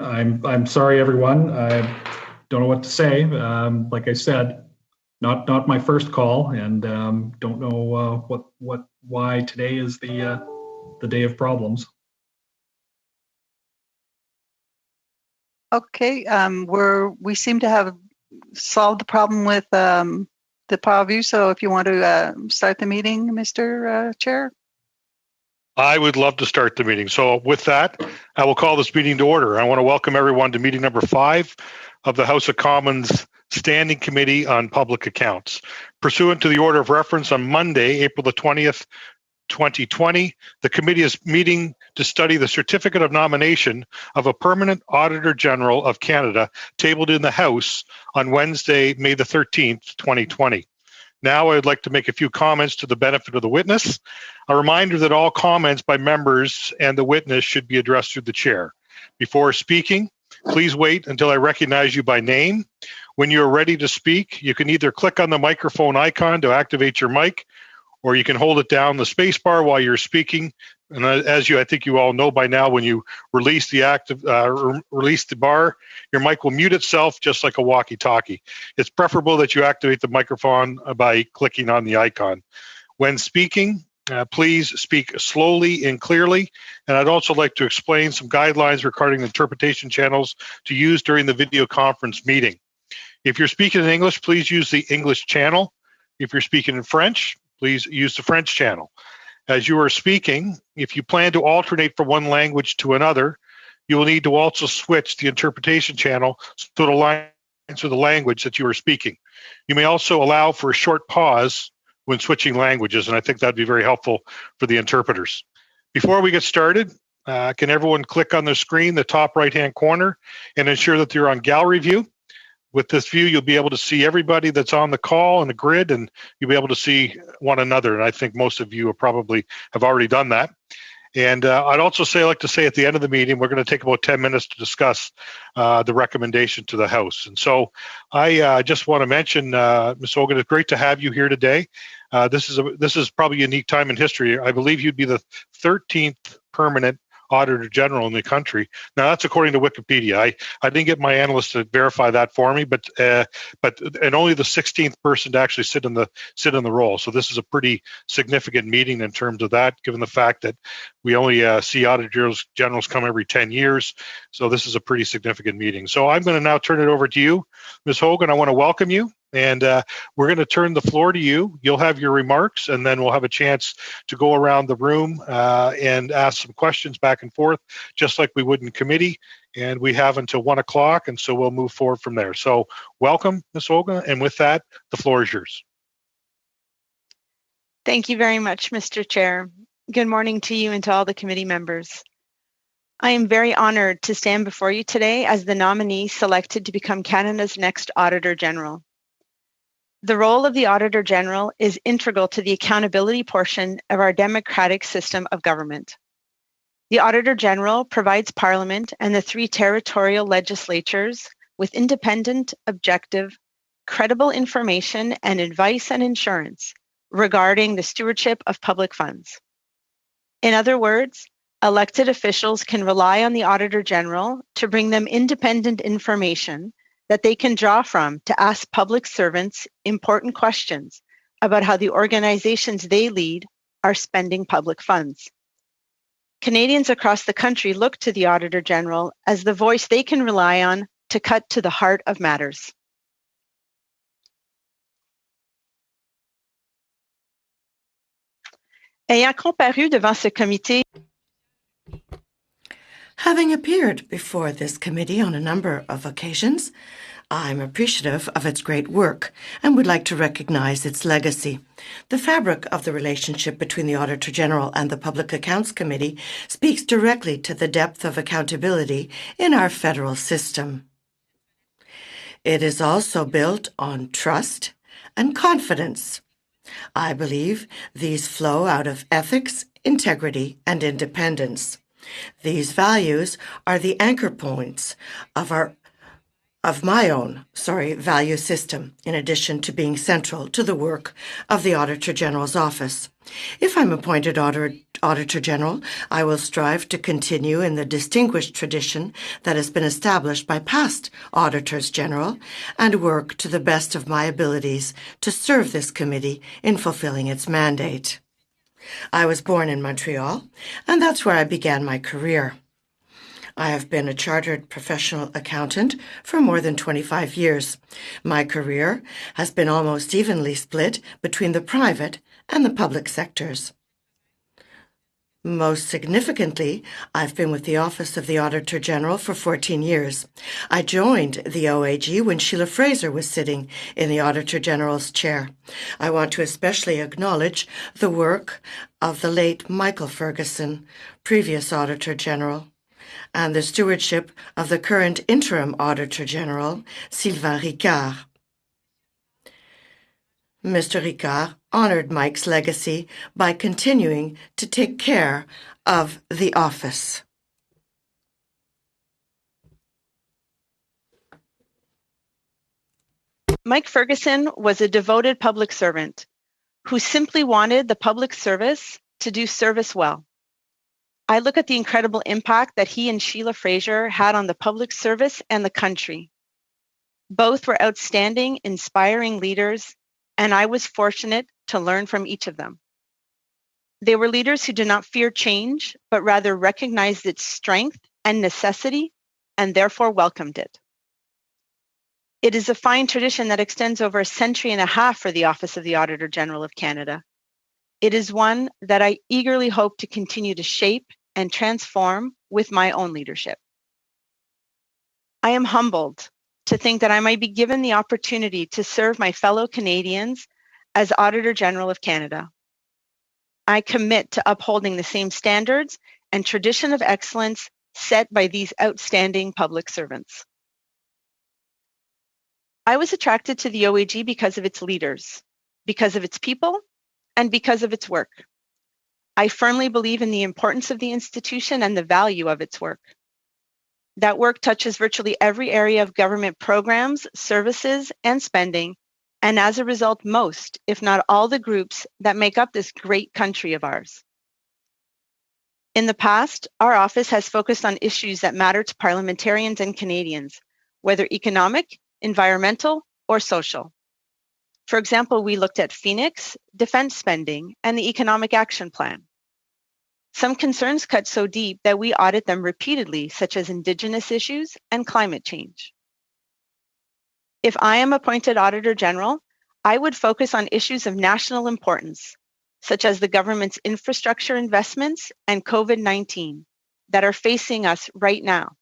I'm sorry, everyone. I don't know what to say. Like I said, not my first call, and don't know why today is the day of problems. Okay, we seem to have solved the problem with the PAVU. So if you want to start the meeting, Mr. Chair. I would love to start the meeting. So with that, I will call this meeting to order. I want to welcome everyone to meeting number 5 of the House of Commons Standing Committee on Public Accounts. Pursuant to the order of reference on Monday, April the 20th, 2020, the committee is meeting to study the certificate of nomination of a permanent Auditor General of Canada tabled in the House on Wednesday, May the 13th, 2020. Now I would like to make a few comments to the benefit of the witness. A reminder that all comments by members and the witness should be addressed through the chair. Before speaking, please wait until I recognize you by name. When you're ready to speak, you can either click on the microphone icon to activate your mic, or you can hold it down the space bar while you're speaking. And I think you all know by now, when you release the bar, your mic will mute itself just like a walkie-talkie. It's preferable that you activate the microphone by clicking on the icon. When speaking, please speak slowly and clearly. And I'd also like to explain some guidelines regarding the interpretation channels to use during the video conference meeting. If you're speaking in English, please use the English channel. If you're speaking in French, please use the French channel. As you are speaking, if you plan to alternate from one language to another, you will need to also switch the interpretation channel so it aligns with the language that you are speaking. You may also allow for a short pause when switching languages, and I think that'd be very helpful for the interpreters. Before we get started, can everyone click on the screen, the top right-hand corner, and ensure that you're on gallery view? With this view, you'll be able to see everybody that's on the call and the grid, and you'll be able to see one another. And I think most of you have already done that. And I'd also like to say at the end of the meeting, we're going to take about 10 minutes to discuss the recommendation to the House. And so I just want to mention, Ms. Hogan, it's great to have you here today. This is probably a unique time in history. I believe you'd be the 13th permanent Auditor General in the country. Now that's according to Wikipedia. I didn't get my analyst to verify that for me, but only the 16th person to actually sit in the role. So this is a pretty significant meeting in terms of that, given the fact that we only see Auditor Generals come every 10 years. So this is a pretty significant meeting. So I'm going to now turn it over to you, Ms. Hogan. I want to welcome you. And we're going to turn the floor to you. You'll have your remarks, and then we'll have a chance to go around the room and ask some questions back and forth, just like we would in committee. And we have until 1 o'clock, and so we'll move forward from there. So welcome, Ms. Olga, and with that, the floor is yours. Thank you very much, Mr. Chair. Good morning to you and to all the committee members. I am very honored to stand before you today as the nominee selected to become Canada's next Auditor General. The role of the Auditor General is integral to the accountability portion of our democratic system of government. The Auditor General provides Parliament and the 3 territorial legislatures with independent, objective, credible information and advice and assurance regarding the stewardship of public funds. In other words, elected officials can rely on the Auditor General to bring them independent information that they can draw from to ask public servants important questions about how the organizations they lead are spending public funds. Canadians across the country look to the Auditor General as the voice they can rely on to cut to the heart of matters. Ayant comparu devant ce comité, having appeared before this committee on a number of occasions, I'm appreciative of its great work and would like to recognize its legacy. The fabric of the relationship between the Auditor General and the Public Accounts Committee speaks directly to the depth of accountability in our federal system. It is also built on trust and confidence. I believe these flow out of ethics, integrity, and independence. These values are the anchor points of my own value system, in addition to being central to the work of the Auditor General's office. If I'm appointed Auditor General, I will strive to continue in the distinguished tradition that has been established by past Auditors General and work to the best of my abilities to serve this committee in fulfilling its mandate. I was born in Montreal, and that's where I began my career. I have been a chartered professional accountant for more than 25 years. My career has been almost evenly split between the private and the public sectors. Most significantly, I've been with the Office of the Auditor General for 14 years. I joined the OAG when Sheila Fraser was sitting in the Auditor General's chair. I want to especially acknowledge the work of the late Michael Ferguson, previous Auditor General, and the stewardship of the current interim Auditor General, Sylvain Ricard. Mr. Ricard honored Mike's legacy by continuing to take care of the office. Mike Ferguson was a devoted public servant who simply wanted the public service to do service well. I look at the incredible impact that he and Sheila Fraser had on the public service and the country. Both were outstanding, inspiring leaders, and I was fortunate to learn from each of them. They were leaders who did not fear change, but rather recognized its strength and necessity, and therefore welcomed it. It is a fine tradition that extends over a century and a half for the Office of the Auditor General of Canada. It is one that I eagerly hope to continue to shape and transform with my own leadership. I am humbled to think that I might be given the opportunity to serve my fellow Canadians as Auditor General of Canada. I commit to upholding the same standards and tradition of excellence set by these outstanding public servants. I was attracted to the OAG because of its leaders, because of its people, and because of its work. I firmly believe in the importance of the institution and the value of its work. That work touches virtually every area of government programs, services, and spending, and as a result, most, if not all, the groups that make up this great country of ours. In the past, our office has focused on issues that matter to parliamentarians and Canadians, whether economic, environmental, or social. For example, we looked at Phoenix, defense spending, and the Economic Action Plan. Some concerns cut so deep that we audit them repeatedly, such as Indigenous issues and climate change. If I am appointed Auditor General, I would focus on issues of national importance, such as the government's infrastructure investments and COVID-19 that are facing us right now,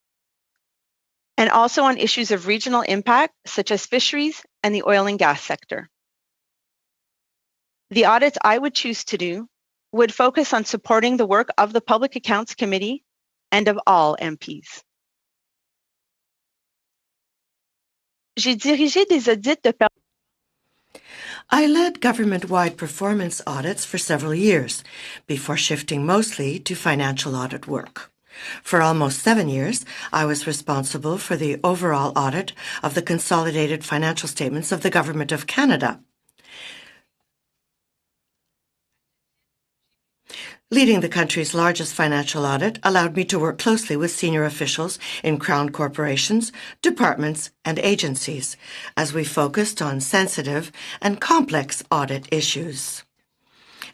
and also on issues of regional impact, such as fisheries and the oil and gas sector. The audits I would choose to do would focus on supporting the work of the Public Accounts Committee and of all MPs. J'ai dirigé des audits de I led government-wide performance audits for several years before shifting mostly to financial audit work. For almost 7 years, I was responsible for the overall audit of the consolidated financial statements of the Government of Canada. Leading the country's largest financial audit allowed me to work closely with senior officials in Crown corporations, departments, and agencies as we focused on sensitive and complex audit issues.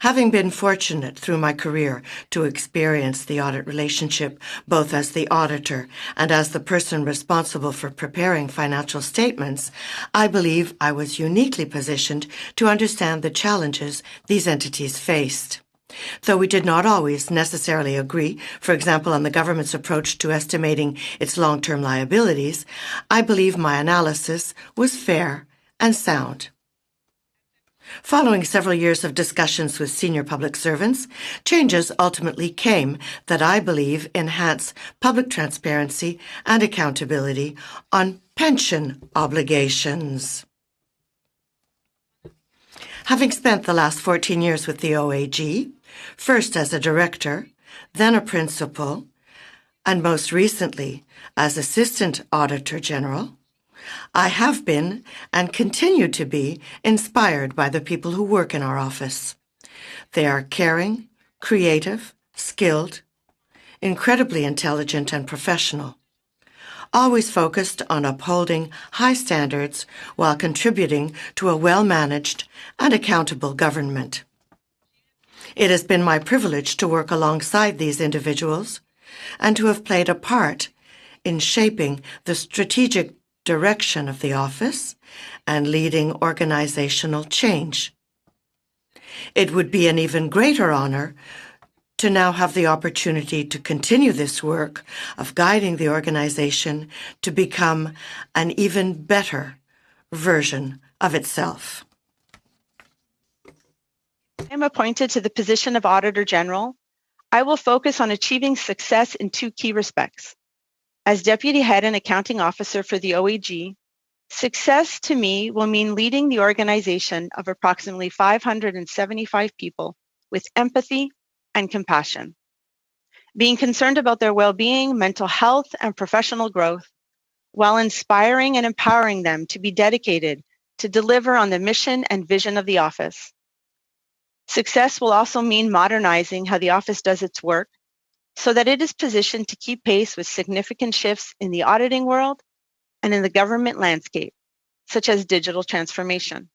Having been fortunate through my career to experience the audit relationship both as the auditor and as the person responsible for preparing financial statements, I believe I was uniquely positioned to understand the challenges these entities faced. Though we did not always necessarily agree, for example, on the government's approach to estimating its long-term liabilities, I believe my analysis was fair and sound. Following several years of discussions with senior public servants, changes ultimately came that I believe enhance public transparency and accountability on pension obligations. Having spent the last 14 years with the OAG, first as a director, then a principal, and most recently as Assistant Auditor General, I have been and continue to be inspired by the people who work in our office. They are caring, creative, skilled, incredibly intelligent and professional, always focused on upholding high standards while contributing to a well-managed and accountable government. It has been my privilege to work alongside these individuals and to have played a part in shaping the strategic direction of the office and leading organizational change. It would be an even greater honor to now have the opportunity to continue this work of guiding the organization to become an even better version of itself. I am appointed to the position of Auditor General. I will focus on achieving success in two key respects. As Deputy Head and Accounting Officer for the OAG, success to me will mean leading the organization of approximately 575 people with empathy and compassion, being concerned about their well-being, mental health, and professional growth, while inspiring and empowering them to be dedicated to deliver on the mission and vision of the office. Success will also mean modernizing how the office does its work so that it is positioned to keep pace with significant shifts in the auditing world and in the government landscape, such as digital transformation.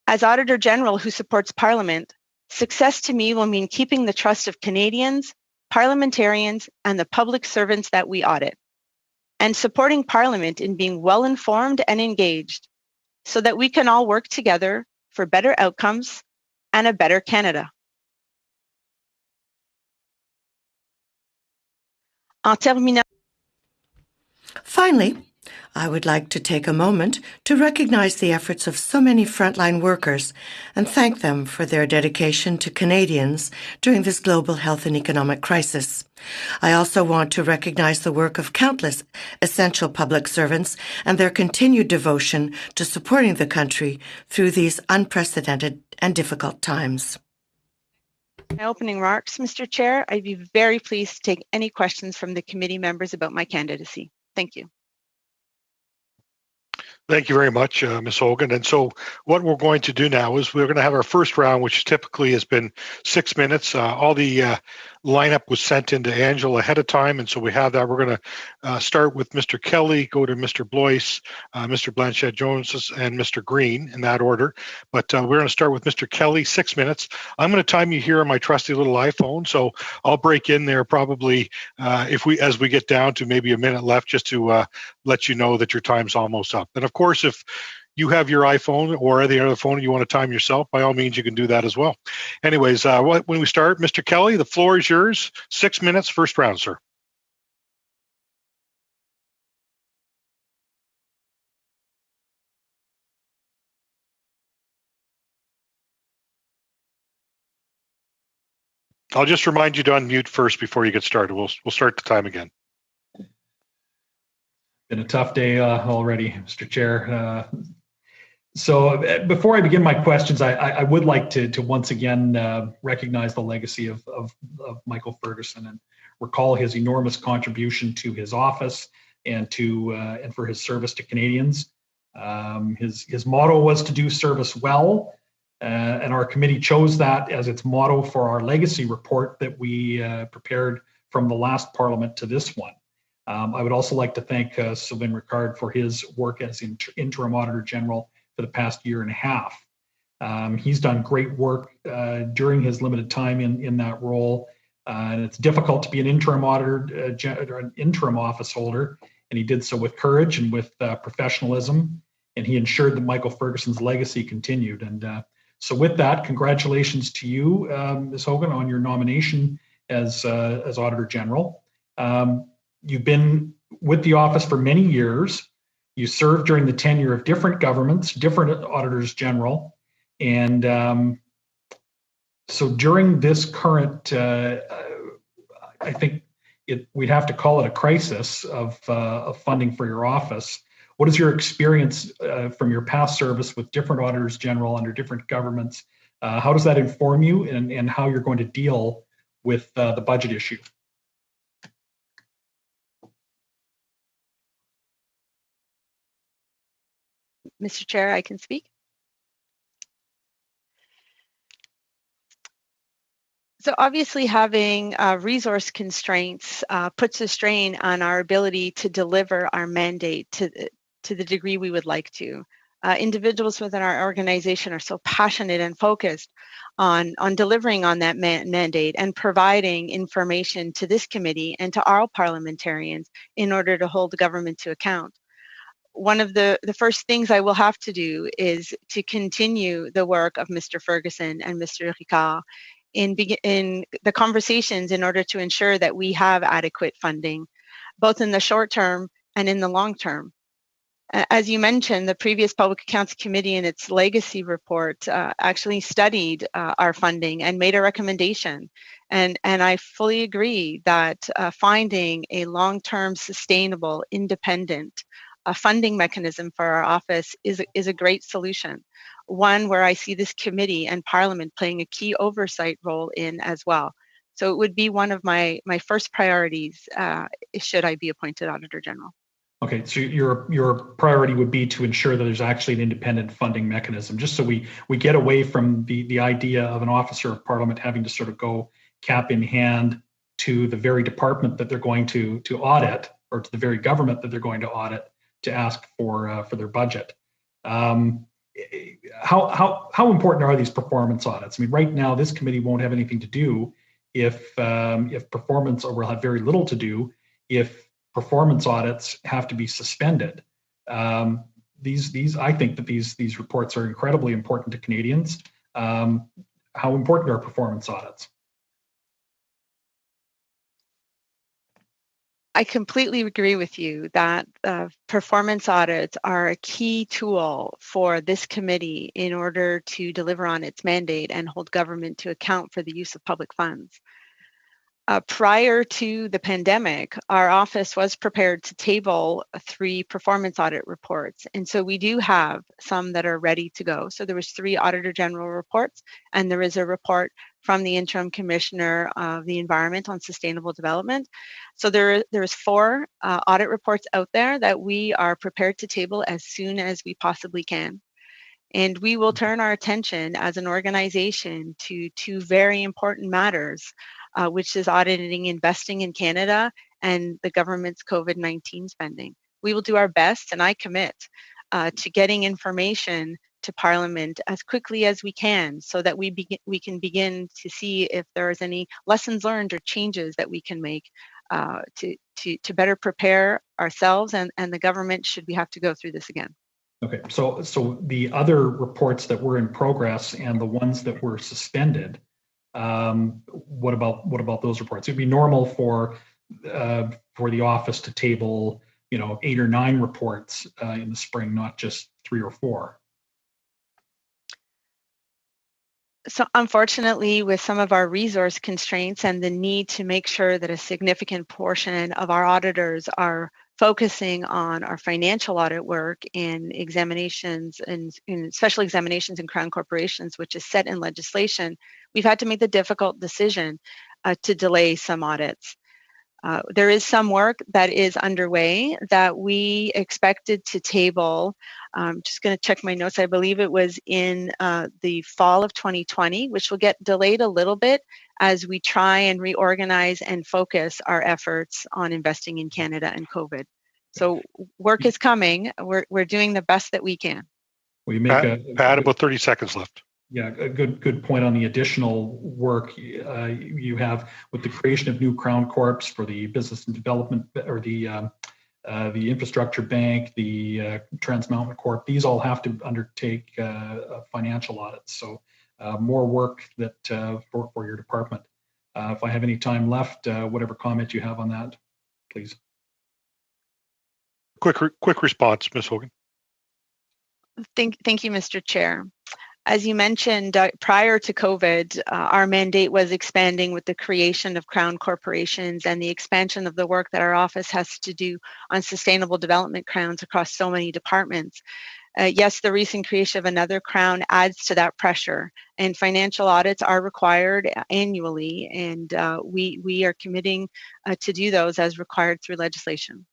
As Auditor General who supports Parliament, success to me will mean keeping the trust of Canadians, parliamentarians, and the public servants that we audit, and supporting Parliament in being well-informed and engaged so that we can all work together for better outcomes and a better Canada. En terminant, Finally, I would like to take a moment to recognize the efforts of so many frontline workers and thank them for their dedication to Canadians during this global health and economic crisis. I also want to recognize the work of countless essential public servants and their continued devotion to supporting the country through these unprecedented and difficult times. my opening remarks, Mr. Chair, I'd be very pleased to take any questions from the committee members about my candidacy. Thank you. Thank you very much, Ms. Hogan. And so what we're going to do now is we're going to have our first round, which typically has been 6 minutes. All the lineup was sent into Angela ahead of time, and so we have that. We're going to start with Mr. Kelly, go to Mr. Blois, Mr. Blanchette-Jones, and Mr. Green in that order. But we're going to start with Mr. Kelly, 6 minutes. I'm going to time you here on my trusty little iPhone, so I'll break in there probably as we get down to maybe a minute left, just to let you know that your time's almost up. And of course, if you have your iPhone or any other phone and you want to time yourself, by all means, you can do that as well. Anyways, when we start, Mr. Kelly, the floor is yours. 6 minutes, first round, sir. I'll just remind you to unmute first before you get started. We'll start the time again. Been a tough day already, Mr. Chair. So before I begin my questions, I would like to once again recognize the legacy of Michael Ferguson and recall his enormous contribution to his office and for his service to Canadians. His motto was to do service well, and our committee chose that as its motto for our legacy report that we prepared from the last Parliament to this one. I would also like to thank Sylvain Ricard for his work as Interim Auditor General for the past year and a half. He's done great work during his limited time in that role, and it's difficult to be an interim auditor or an interim office holder, and he did so with courage and with professionalism, and he ensured that Michael Ferguson's legacy continued. And so with that, congratulations to you, Ms. Hogan, on your nomination as Auditor General. You've been with the office for many years. You served during the tenure of different governments, different auditors general. And so during this current, I think we'd have to call it a crisis of funding for your office. What is your experience from your past service with different auditors general under different governments? How does that inform you and how you're going to deal with the budget issue? Mr. Chair, I can speak. So obviously having resource constraints puts a strain on our ability to deliver our mandate to the degree we would like to. Individuals within our organization are so passionate and focused on delivering on that mandate and providing information to this committee and to all parliamentarians in order to hold the government to account. One of the first things I will have to do is to continue the work of Mr. Ferguson and Mr. Ricard in the conversations in order to ensure that we have adequate funding, both in the short term and in the long term. As you mentioned, the previous Public Accounts Committee in its legacy report actually studied our funding and made a recommendation. And I fully agree that finding a long-term, sustainable, independent funding mechanism for our office is a great solution. One where I see this committee and Parliament playing a key oversight role in as well. So it would be one of my first priorities should I be appointed Auditor General. Okay, so your priority would be to ensure that there's actually an independent funding mechanism, just so we get away from the idea of an officer of Parliament having to sort of go cap in hand to the very department that they're going to audit, or to the very government that they're going to audit, to ask for their budget. How important are these performance audits? I mean, right now this committee won't have anything to do if performance, or will have very little to do if performance audits have to be suspended. I think that these reports are incredibly important to Canadians. How important are performance audits? I completely agree with you that performance audits are a key tool for this committee in order to deliver on its mandate and hold government to account for the use of public funds. Prior to the pandemic, our office was prepared to table 3 performance audit reports. And so we do have some that are ready to go. So there was 3 Auditor General reports, and there is a report from the Interim Commissioner of the Environment on Sustainable Development. So there is 4 audit reports out there that we are prepared to table as soon as we possibly can. And we will turn our attention as an organization to 2 very important matters, which is auditing investing in Canada and the government's COVID-19 spending. We will do our best, and I commit to getting information to Parliament as quickly as we can, so that we can begin to see if there is any lessons learned or changes that we can make to better prepare ourselves and the government should we have to go through this again. Okay, so the other reports that were in progress and the ones that were suspended, what about those reports? It'd be normal for the office to table, 8 or 9 reports in the spring, not just 3 or 4. So unfortunately, with some of our resource constraints and the need to make sure that a significant portion of our auditors are focusing on our financial audit work in examinations and in special examinations in Crown corporations, which is set in legislation, we've had to make the difficult decision to delay some audits. There is some work that is underway that we expected to table. I'm just going to check my notes. I believe it was in the fall of 2020, which will get delayed a little bit as we try and reorganize and focus our efforts on investing in Canada and COVID. So work is coming. We're doing the best that we can. Will you make Pat, about 30 seconds left. Yeah, a good point on the additional work you have with the creation of new Crown Corps for the business and development, or the infrastructure bank, the Trans Mountain Corp. These all have to undertake financial audits. So more work that for your department. If I have any time left, whatever comment you have on that, please. Quick response, Ms. Hogan. Thank you, Mr. Chair. As you mentioned, prior to COVID, our mandate was expanding with the creation of Crown corporations and the expansion of the work that our office has to do on sustainable development crowns across so many departments. Yes, the recent creation of another Crown adds to that pressure, and financial audits are required annually, and we are committing to do those as required through legislation.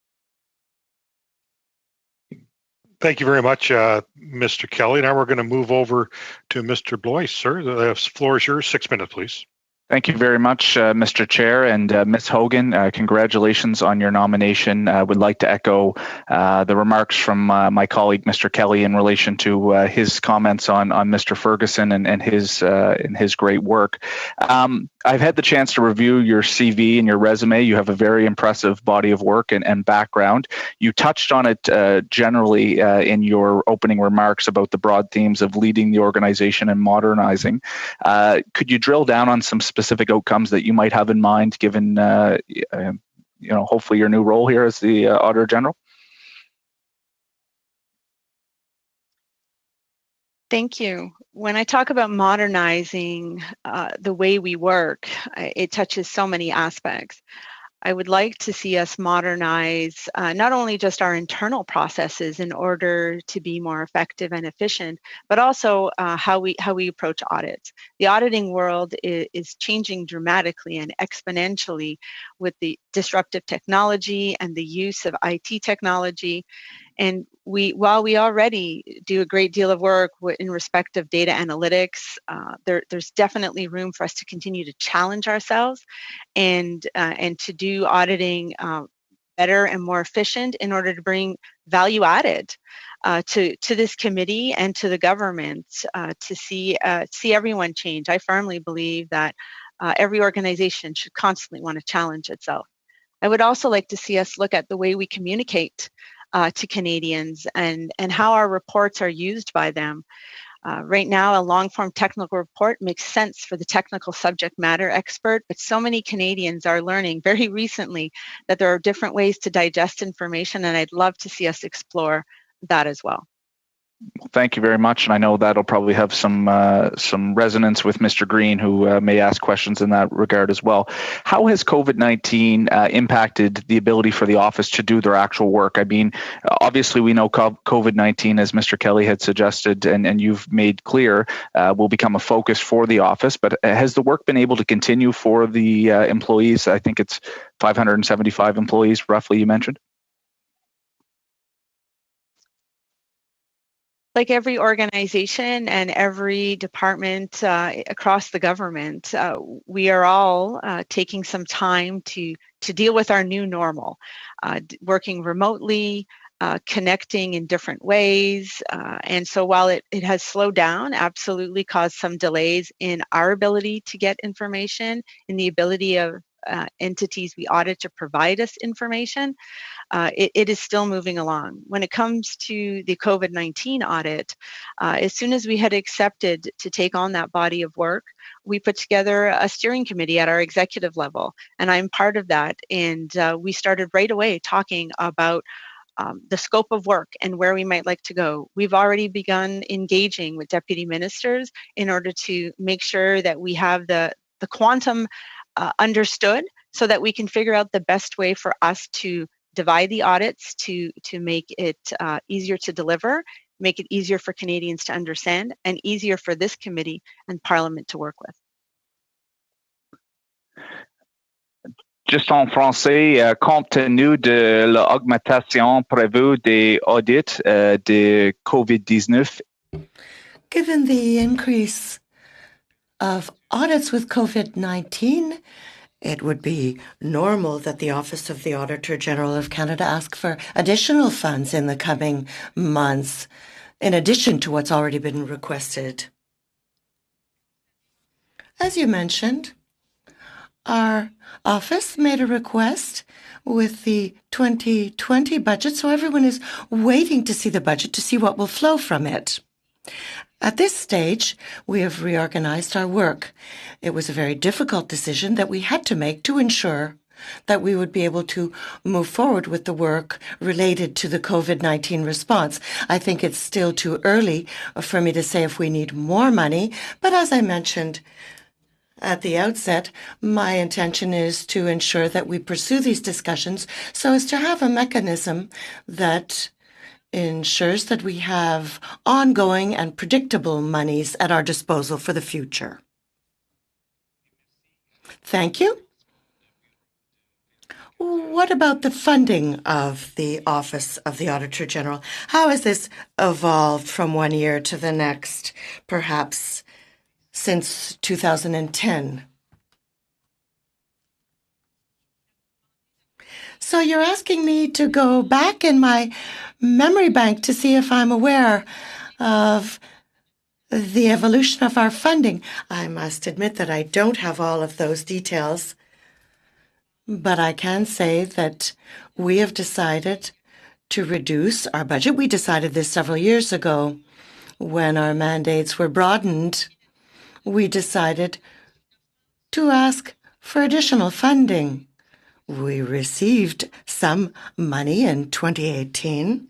Thank you very much, Mr. Kelly. Now we're going to move over to Mr. Blois, sir. The floor is yours. 6 minutes, please. Thank you very much, Mr. Chair, and Ms. Hogan. Congratulations on your nomination. I would like to echo the remarks from my colleague, Mr. Kelly, in relation to his comments on Mr. Ferguson and his great work. I've had the chance to review your CV and your resume. You have a very impressive body of work and background. You touched on it generally in your opening remarks about the broad themes of leading the organization and modernizing. Could you drill down on some specific outcomes that you might have in mind, given hopefully your new role here as the Auditor General? Thank you. When I talk about modernizing the way we work, it touches so many aspects. I would like to see us modernize not only just our internal processes in order to be more effective and efficient, but also how we approach audits. The auditing world is changing dramatically and exponentially with the disruptive technology and the use of IT technology. And while we already do a great deal of work in respect of data analytics, there's definitely room for us to continue to challenge ourselves and to do auditing better and more efficient in order to bring value added to this committee and to the government to see everyone change. I firmly believe that every organization should constantly want to challenge itself. I would also like to see us look at the way we communicate to Canadians and how our reports are used by them. Right now, a long-form technical report makes sense for the technical subject matter expert, but so many Canadians are learning very recently that there are different ways to digest information, and I'd love to see us explore that as well. Thank you very much, and I know that'll probably have some resonance with Mr. Green, who may ask questions in that regard as well. How has COVID-19 impacted the ability for the office to do their actual work? I mean, obviously we know COVID-19, as Mr. Kelly had suggested and you've made clear, will become a focus for the office, but has the work been able to continue for the employees? I think it's 575 employees, roughly, you mentioned. Like every organization and every department across the government, we are all taking some time to deal with our new normal, working remotely, connecting in different ways. And so while it has slowed down, absolutely caused some delays in our ability to get information, in the ability of entities we audit to provide us information, it is still moving along. When it comes to the COVID-19 audit, as soon as we had accepted to take on that body of work, we put together a steering committee at our executive level, and I'm part of that. And we started right away talking about the scope of work and where we might like to go. We've already begun engaging with deputy ministers in order to make sure that we have the quantum understood so that we can figure out the best way for us to divide the audits to make it easier to deliver, make it easier for Canadians to understand, and easier for this committee and Parliament to work with. Juste en français, compte tenu de l'augmentation prévue des audits de COVID-19. Given the increase of audits with COVID-19, it would be normal that the Office of the Auditor General of Canada ask for additional funds in the coming months, in addition to what's already been requested. As you mentioned, our office made a request with the 2020 budget, so everyone is waiting to see the budget to see what will flow from it. At this stage, we have reorganized our work. It was a very difficult decision that we had to make to ensure that we would be able to move forward with the work related to the COVID-19 response. I think it's still too early for me to say if we need more money, but as I mentioned at the outset, my intention is to ensure that we pursue these discussions so as to have a mechanism that ensures that we have ongoing and predictable monies at our disposal for the future. Thank you. What about the funding of the Office of the Auditor General? How has this evolved from one year to the next, perhaps since 2010? So you're asking me to go back in my memory bank to see if I'm aware of the evolution of our funding. I must admit that I don't have all of those details, but I can say that we have decided to reduce our budget. We decided this several years ago when our mandates were broadened. We decided to ask for additional funding. We received some money in 2018,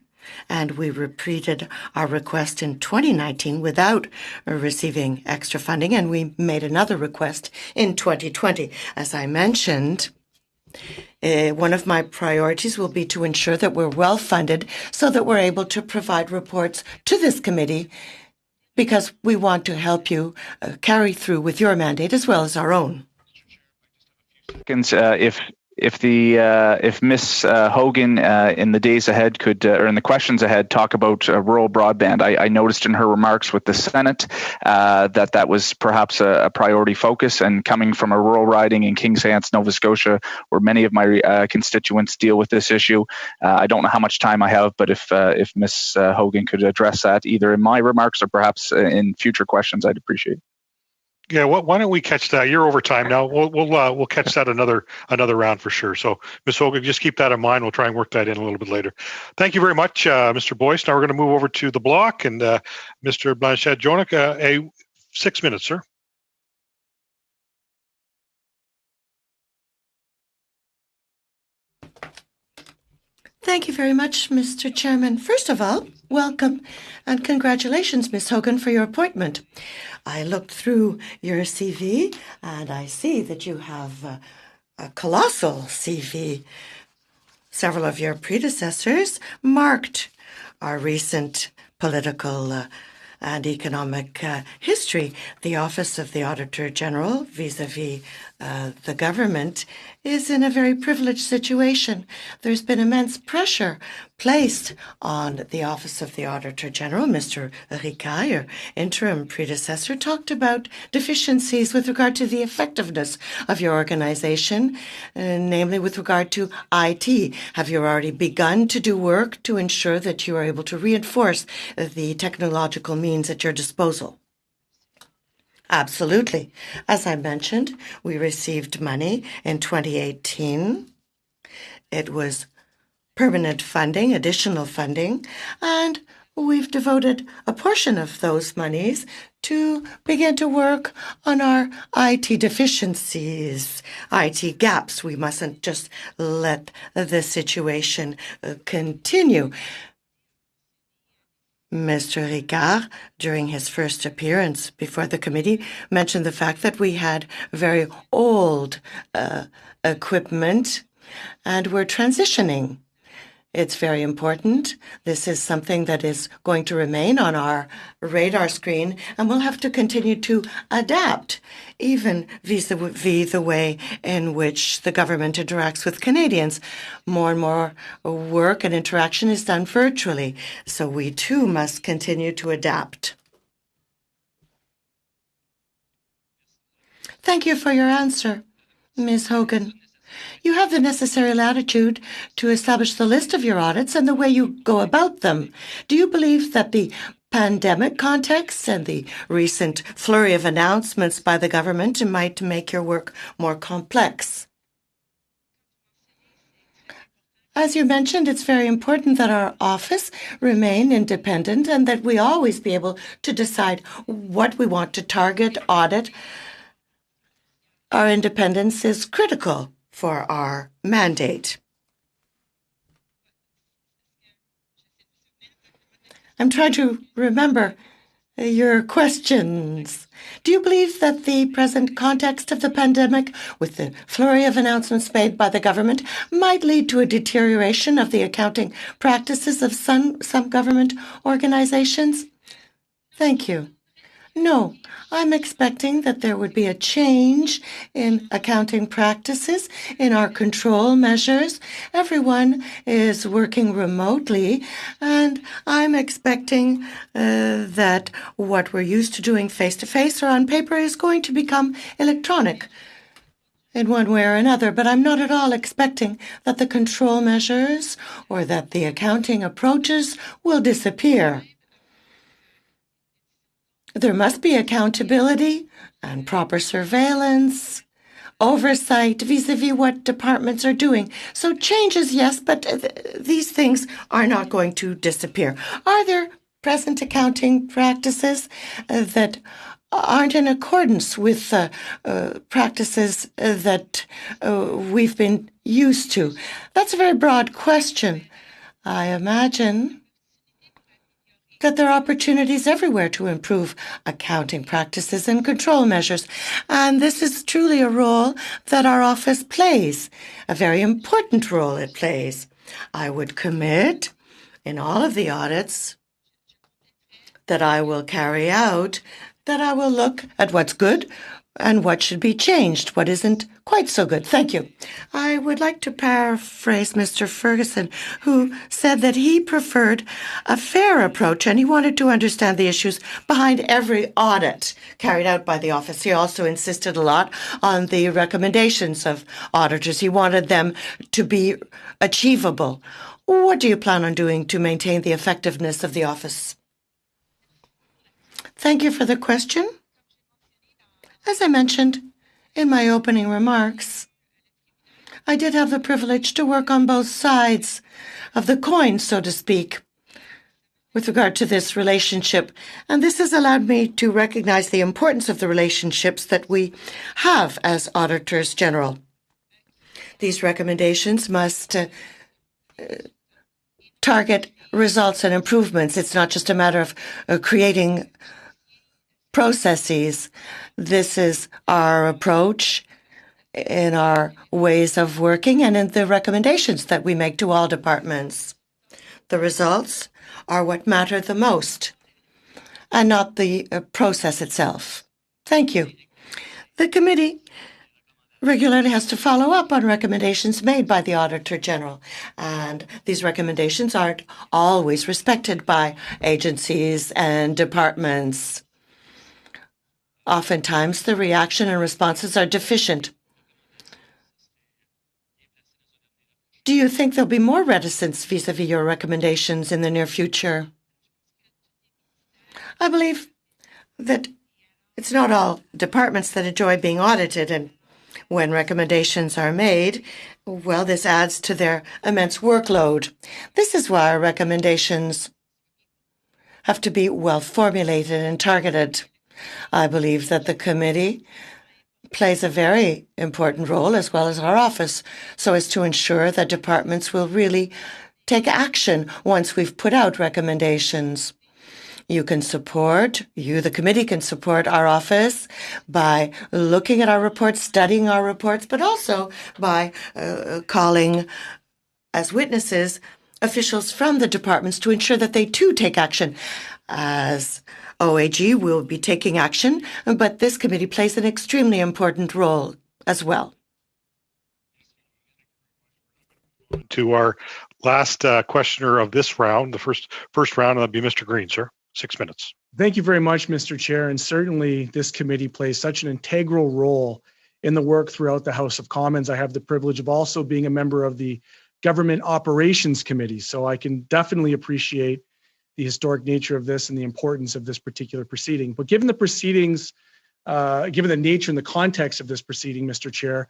and we repeated our request in 2019 without receiving extra funding, and we made another request in 2020. As I mentioned, one of my priorities will be to ensure that we're well funded so that we're able to provide reports to this committee, because we want to help you carry through with your mandate as well as our own. If Miss Hogan in the days ahead could, or in the questions ahead, talk about rural broadband. I noticed in her remarks with the Senate that was perhaps a priority focus, and coming from a rural riding in Kings Hants, Nova Scotia, where many of my constituents deal with this issue. I don't know how much time I have, but if Miss Hogan could address that either in my remarks or perhaps in future questions, I'd appreciate it. Yeah, why don't we catch that? You're over time now. We'll catch that another round for sure. So, Ms. Hogan, just keep that in mind. We'll try and work that in a little bit later. Thank you very much, Mr. Boyce. Now we're going to move over to the block, and Mr. Blanchette-Jonak, 6 minutes, sir. Thank you very much, Mr. Chairman. First of all, welcome and congratulations, Ms. Hogan, for your appointment. I looked through your CV and I see that you have a colossal CV. Several of your predecessors marked our recent political and economic history. The Office of the Auditor General vis-a-vis the government is in a very privileged situation. There's been immense pressure placed on the Office of the Auditor General. Mr. Ricard, your interim predecessor, talked about deficiencies with regard to the effectiveness of your organization, namely with regard to IT. Have you already begun to do work to ensure that you are able to reinforce the technological means at your disposal? Absolutely. As I mentioned, we received money in 2018. It was permanent funding, additional funding, and we've devoted a portion of those monies to begin to work on our IT deficiencies, IT gaps. We mustn't just let the situation continue. Mr. Ricard, during his first appearance before the committee, mentioned the fact that we had very old equipment and we're transitioning. It's very important. This is something that is going to remain on our radar screen, and we'll have to continue to adapt, even vis-a-vis the way in which the government interacts with Canadians. More and more work and interaction is done virtually, so we too must continue to adapt. Thank you for your answer, Ms. Hogan. You have the necessary latitude to establish the list of your audits and the way you go about them. Do you believe that the pandemic context and the recent flurry of announcements by the government might make your work more complex? As you mentioned, it's very important that our office remain independent and that we always be able to decide what we want to target, audit. Our independence is critical for our mandate. I'm trying to remember your questions. Do you believe that the present context of the pandemic, with the flurry of announcements made by the government, might lead to a deterioration of the accounting practices of some government organizations? Thank you. No, I'm expecting that there would be a change in accounting practices, in our control measures. Everyone is working remotely, and I'm expecting that what we're used to doing face-to-face or on paper is going to become electronic. in one way or another, but I'm not at all expecting that the control measures or that the accounting approaches will disappear. There must be accountability and proper surveillance, oversight vis-a-vis what departments are doing. So changes, yes, but these things are not going to disappear. Are there present accounting practices that aren't in accordance with practices that we've been used to? That's a very broad question. I imagine that there are opportunities everywhere to improve accounting practices and control measures. And this is truly a role that our office plays, a very important role it plays. I would commit in all of the audits that I will carry out, that I will look at what's good and what should be changed, what isn't quite so good. Thank you. I would like to paraphrase Mr. Ferguson, who said that he preferred a fair approach and he wanted to understand the issues behind every audit carried out by the office. He also insisted a lot on the recommendations of auditors. He wanted them to be achievable. What do you plan on doing to maintain the effectiveness of the office? Thank you for the question. As I mentioned in my opening remarks, I did have the privilege to work on both sides of the coin, so to speak, with regard to this relationship. And this has allowed me to recognize the importance of the relationships that we have as auditors general. These recommendations must target results and improvements. It's not just a matter of creating processes. This is our approach in our ways of working and in the recommendations that we make to all departments. The results are what matter the most and not the process itself. Thank you. The committee regularly has to follow up on recommendations made by the Auditor General, and these recommendations aren't always respected by agencies and departments. Oftentimes, the reaction and responses are deficient. Do you think there'll be more reticence vis-a-vis your recommendations in the near future? I believe that it's not all departments that enjoy being audited, and when recommendations are made, well, this adds to their immense workload. This is why our recommendations have to be well formulated and targeted. I believe that the committee plays a very important role, as well as our office, so as to ensure that departments will really take action once we've put out recommendations. You, the committee, can support our office by looking at our reports, studying our reports, but also by calling as witnesses officials from the departments to ensure that they too take action. As OAG will be taking action, but this committee plays an extremely important role as well. To our last questioner of this round, the first round, that'll be Mr. Green, sir. 6 minutes. Thank you very much, Mr. Chair. And certainly this committee plays such an integral role in the work throughout the House of Commons. I have the privilege of also being a member of the Government Operations Committee, so I can definitely appreciate the historic nature of this and the importance of this particular proceeding. But given the proceedings, given the nature and the context of this proceeding, Mr. Chair,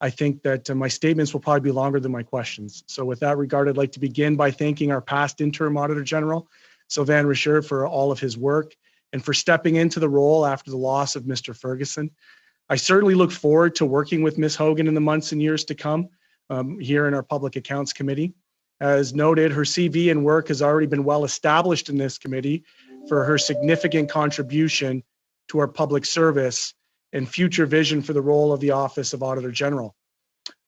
I think that my statements will probably be longer than my questions. So with that regard, I'd like to begin by thanking our past Interim Auditor General, Sylvain Richard, for all of his work and for stepping into the role after the loss of Mr. Ferguson. I certainly look forward to working with Ms. Hogan in the months and years to come here in our Public Accounts Committee. As noted, her CV and work has already been well established in this committee for her significant contribution to our public service and future vision for the role of the Office of Auditor General.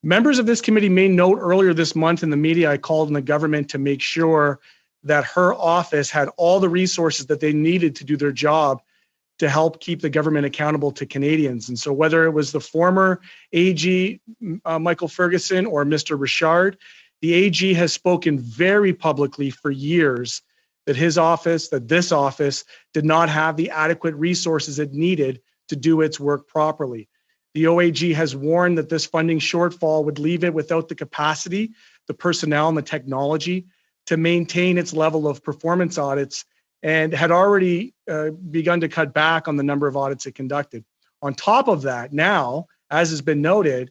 Members of this committee may note earlier this month in the media, I called on the government to make sure that her office had all the resources that they needed to do their job to help keep the government accountable to Canadians. And so whether it was the former AG, Michael Ferguson, or Mr. Richard, the AG has spoken very publicly for years that this office did not have the adequate resources it needed to do its work properly. The OAG has warned that this funding shortfall would leave it without the capacity, the personnel, and the technology to maintain its level of performance audits, and had already begun to cut back on the number of audits it conducted. On top of that, now, as has been noted,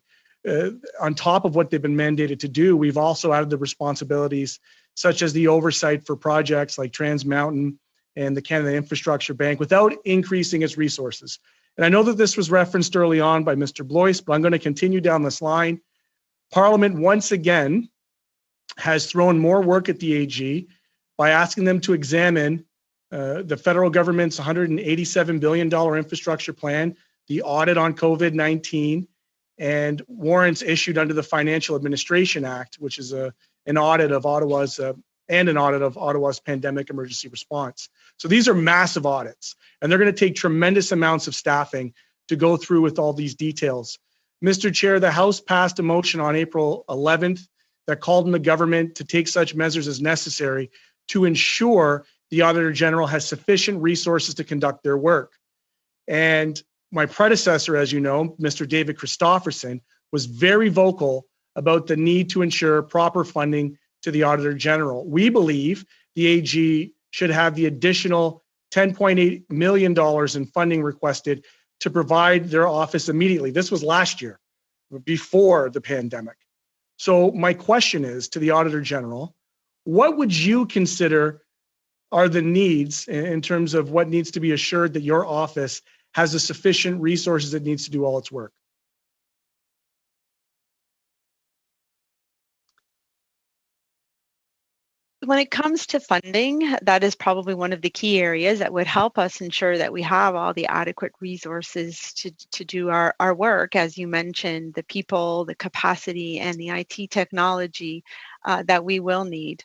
on top of what they've been mandated to do, we've also added the responsibilities such as the oversight for projects like Trans Mountain and the Canada Infrastructure Bank without increasing its resources. And I know that this was referenced early on by Mr. Blois, but I'm going to continue down this line. Parliament once again has thrown more work at the AG by asking them to examine the federal government's $187 billion infrastructure plan, the audit on COVID-19, and warrants issued under the Financial Administration Act, which is an audit of Ottawa's pandemic emergency response. So these are massive audits, and they're going to take tremendous amounts of staffing to go through with all these details. Mr. Chair, the House passed a motion on April 11th that called on the government to take such measures as necessary to ensure the Auditor General has sufficient resources to conduct their work. And my predecessor, as you know, Mr. David Christopherson, was very vocal about the need to ensure proper funding to the Auditor General. We believe the AG should have the additional $10.8 million in funding requested to provide their office immediately. This was last year, before the pandemic. So my question is to the Auditor General, what would you consider are the needs in terms of what needs to be assured that your office has the sufficient resources it needs to do all its work? When it comes to funding, that is probably one of the key areas that would help us ensure that we have all the adequate resources to do our work. As you mentioned, the people, the capacity, and the IT technology that we will need.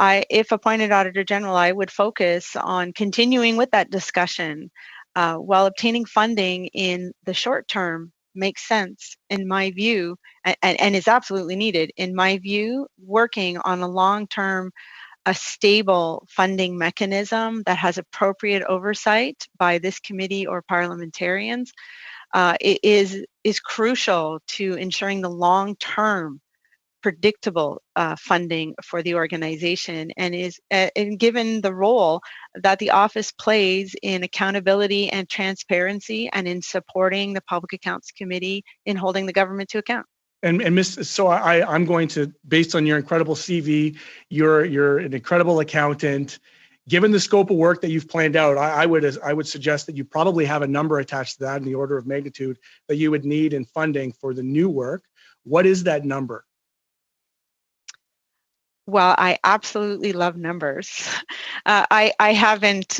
If appointed Auditor General, I would focus on continuing with that discussion while obtaining funding in the short term makes sense in my view and is absolutely needed. In my view, working on a long-term, a stable funding mechanism that has appropriate oversight by this committee or parliamentarians is crucial to ensuring the long-term predictable funding for the organization, and given the role that the office plays in accountability and transparency and in supporting the Public Accounts Committee in holding the government to account. I'm going to, based on your incredible CV, you're an incredible accountant. Given the scope of work that you've planned out, I would suggest that you probably have a number attached to that in the order of magnitude that you would need in funding for the new work. What is that number? Well, I absolutely love numbers. I haven't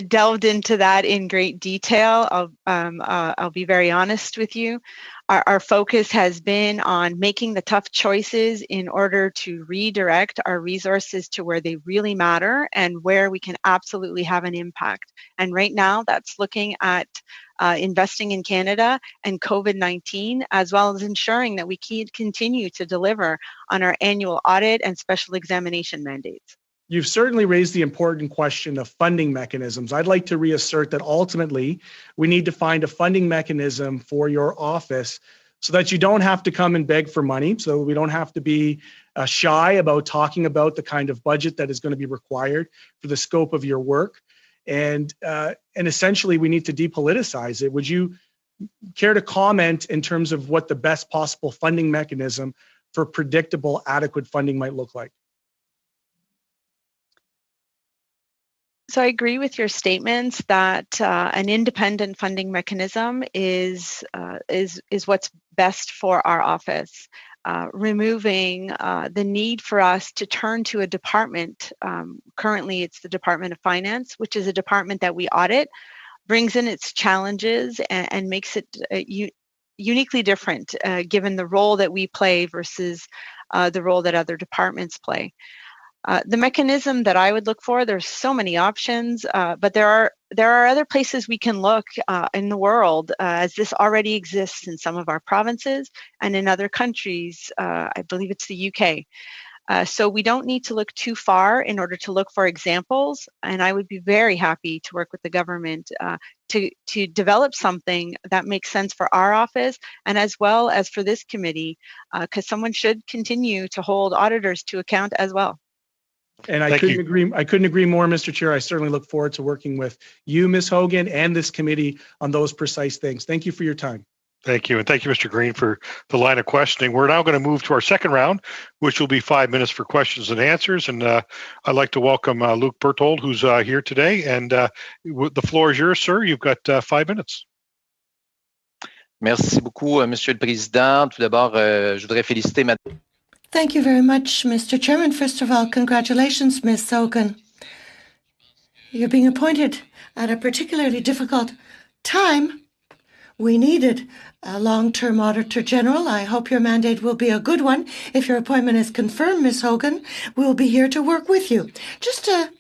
delved into that in great detail. I'll be very honest with you. Our focus has been on making the tough choices in order to redirect our resources to where they really matter and where we can absolutely have an impact. And right now, that's looking at investing in Canada and COVID-19, as well as ensuring that we can continue to deliver on our annual audit and special examination mandates. You've certainly raised the important question of funding mechanisms. I'd like to reassert that ultimately we need to find a funding mechanism for your office so that you don't have to come and beg for money, so we don't have to be shy about talking about the kind of budget that is going to be required for the scope of your work. And essentially, we need to depoliticize it. Would you care to comment in terms of what the best possible funding mechanism for predictable, adequate funding might look like? So I agree with your statements that an independent funding mechanism is what's best for our office. Removing the need for us to turn to a department. Currently, it's the Department of Finance, which is a department that we audit, brings in its challenges and makes it uniquely different given the role that we play versus the role that other departments play. The mechanism that I would look for, there's so many options, but there are other places we can look in the world, as this already exists in some of our provinces and in other countries. I believe it's the UK. So we don't need to look too far in order to look for examples. And I would be very happy to work with the government to develop something that makes sense for our office and as well as for this committee, because someone should continue to hold auditors to account as well. And I couldn't agree more, Mr. Chair. I certainly look forward to working with you, Ms. Hogan, and this committee on those precise things. Thank you for your time. Thank you. And thank you, Mr. Green, for the line of questioning. We're now going to move to our second round, which will be 5 minutes for questions and answers. And I'd like to welcome Luc Berthold, who's here today. And the floor is yours, sir. You've got 5 minutes. Merci beaucoup, Monsieur le Président. Tout d'abord, je voudrais féliciter Madame. Thank you very much, Mr. Chairman. First of all, congratulations, Ms. Hogan. You're being appointed at a particularly difficult time. We needed a long-term Auditor General. I hope your mandate will be a good one. If your appointment is confirmed, Ms. Hogan, we'll be here to work with you. Just a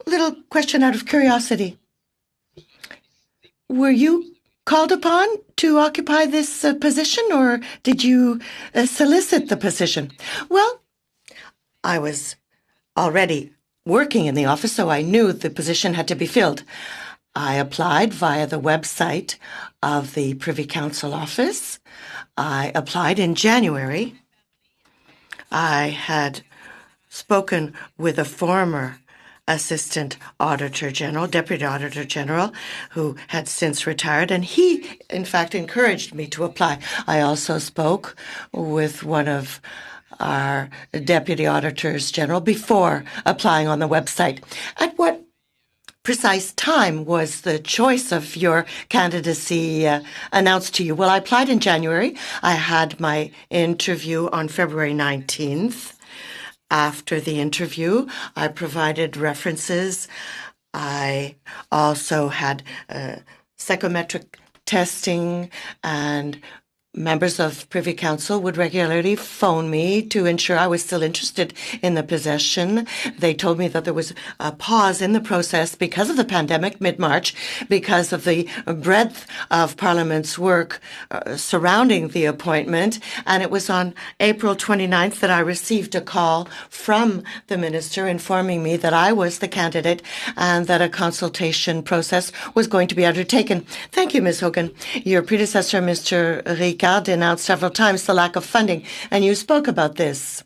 little question out of curiosity. Were you called upon to occupy this position, or did you solicit the position? Well, I was already working in the office, so I knew the position had to be filled. I applied via the website of the Privy Council office. I applied in January. I had spoken with a former Assistant Auditor General, Deputy Auditor General, who had since retired, and he, in fact, encouraged me to apply. I also spoke with one of our Deputy Auditors General before applying on the website. At what precise time was the choice of your candidacy announced to you? Well, I applied in January. I had my interview on February 19th. After the interview, I provided references. I also had psychometric testing, and members of Privy Council would regularly phone me to ensure I was still interested in the position. They told me that there was a pause in the process because of the pandemic mid-March, because of the breadth of Parliament's work surrounding the appointment. And it was on April 29th that I received a call from the Minister informing me that I was the candidate and that a consultation process was going to be undertaken. Thank you, Ms. Hogan. Your predecessor, Mr. Ricard, announced several times the lack of funding, and you spoke about this.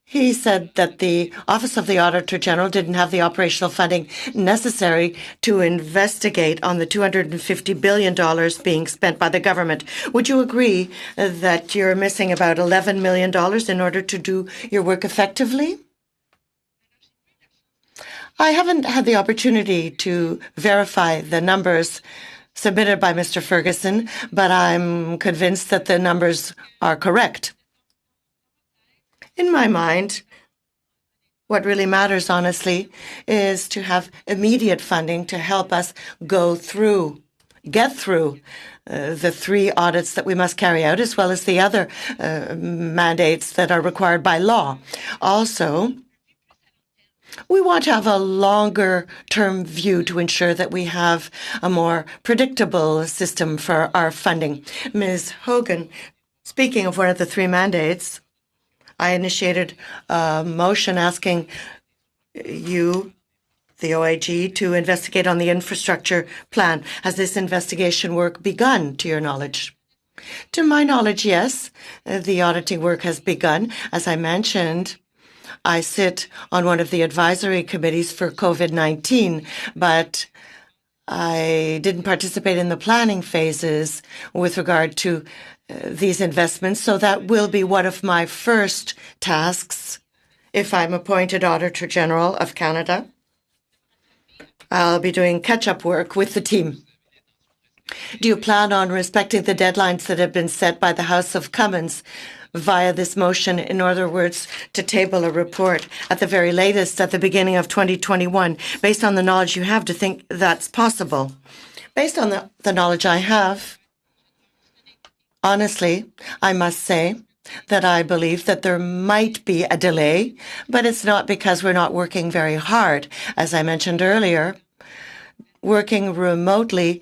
He said that the Office of the Auditor General didn't have the operational funding necessary to investigate on the $250 billion being spent by the government. Would you agree that you're missing about $11 million in order to do your work effectively? I haven't had the opportunity to verify the numbers submitted by Mr. Ferguson, but I'm convinced that the numbers are correct. In my mind, what really matters, honestly, is to have immediate funding to help us get through the 3 audits that we must carry out, as well as the other mandates that are required by law. Also, we want to have a longer-term view to ensure that we have a more predictable system for our funding. Ms. Hogan, speaking of one of the 3 mandates, I initiated a motion asking you, the OIG, to investigate on the infrastructure plan. Has this investigation work begun, to your knowledge? To my knowledge, yes. The auditing work has begun. As I mentioned, I sit on one of the advisory committees for COVID-19, but I didn't participate in the planning phases with regard to these investments, so that will be one of my first tasks if I'm appointed Auditor General of Canada. I'll be doing catch-up work with the team. Do you plan on respecting the deadlines that have been set by the House of Commons via this motion, in other words, to table a report at the very latest at the beginning of 2021, based on the knowledge you have to think that's possible? Based on the knowledge I have, honestly, I must say that I believe that there might be a delay, but it's not because we're not working very hard. As I mentioned earlier, working remotely,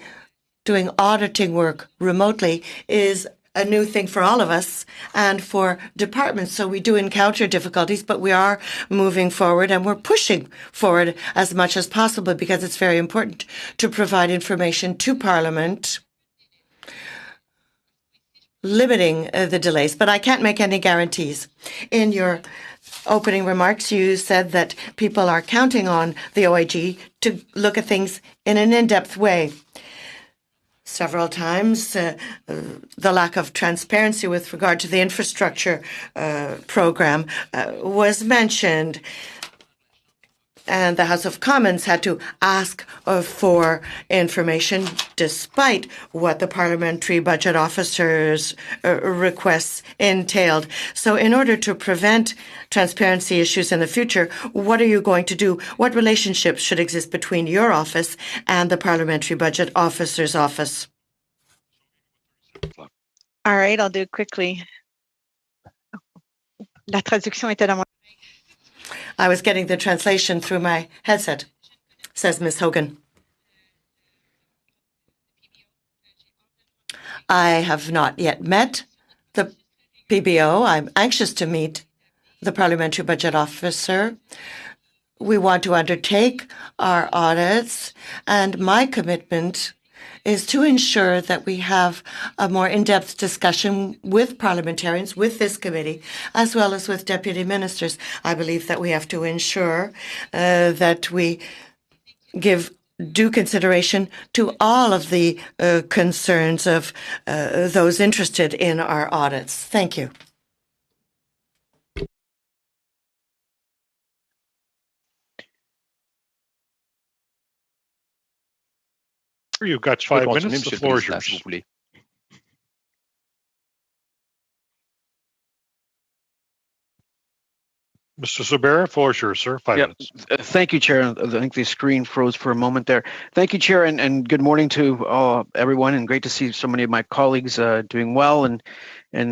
doing auditing work remotely is a new thing for all of us and for departments. So we do encounter difficulties, but we are moving forward and we're pushing forward as much as possible because it's very important to provide information to Parliament, limiting the delays. But I can't make any guarantees. In your opening remarks, you said that people are counting on the OIG to look at things in an in-depth way. Several times, the lack of transparency with regard to the infrastructure program was mentioned. And the House of Commons had to ask for information despite what the Parliamentary Budget Officer's requests entailed. So in order to prevent transparency issues in the future, what are you going to do? What relationships should exist between your office and the Parliamentary Budget Officer's office? All right, I'll do it quickly. La traduction était dans mon... I was getting the translation through my headset, says Ms. Hogan. I have not yet met the PBO. I'm anxious to meet the Parliamentary Budget Officer. We want to undertake our audits, and my commitment is to ensure that we have a more in-depth discussion with parliamentarians, with this committee, as well as with deputy ministers. I believe that we have to ensure that we give due consideration to all of the concerns of those interested in our audits. Thank you. You've got 5 minutes. The floor is yours. Mr. Sabera, floor is yours, sir. 5 minutes. Thank you, Chair. I think the screen froze for a moment there. Thank you, Chair, and good morning to everyone, and great to see so many of my colleagues doing well and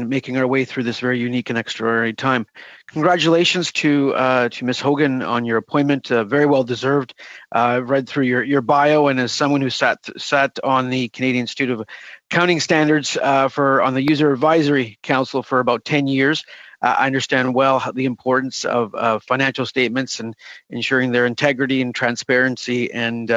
making our way through this very unique and extraordinary time. Congratulations to Ms. Hogan on your appointment. Very well deserved. I've read through your bio, and as someone who sat on the Canadian Institute of Accounting Standards on the User Advisory Council for about 10 years, I understand well the importance of financial statements and ensuring their integrity and transparency and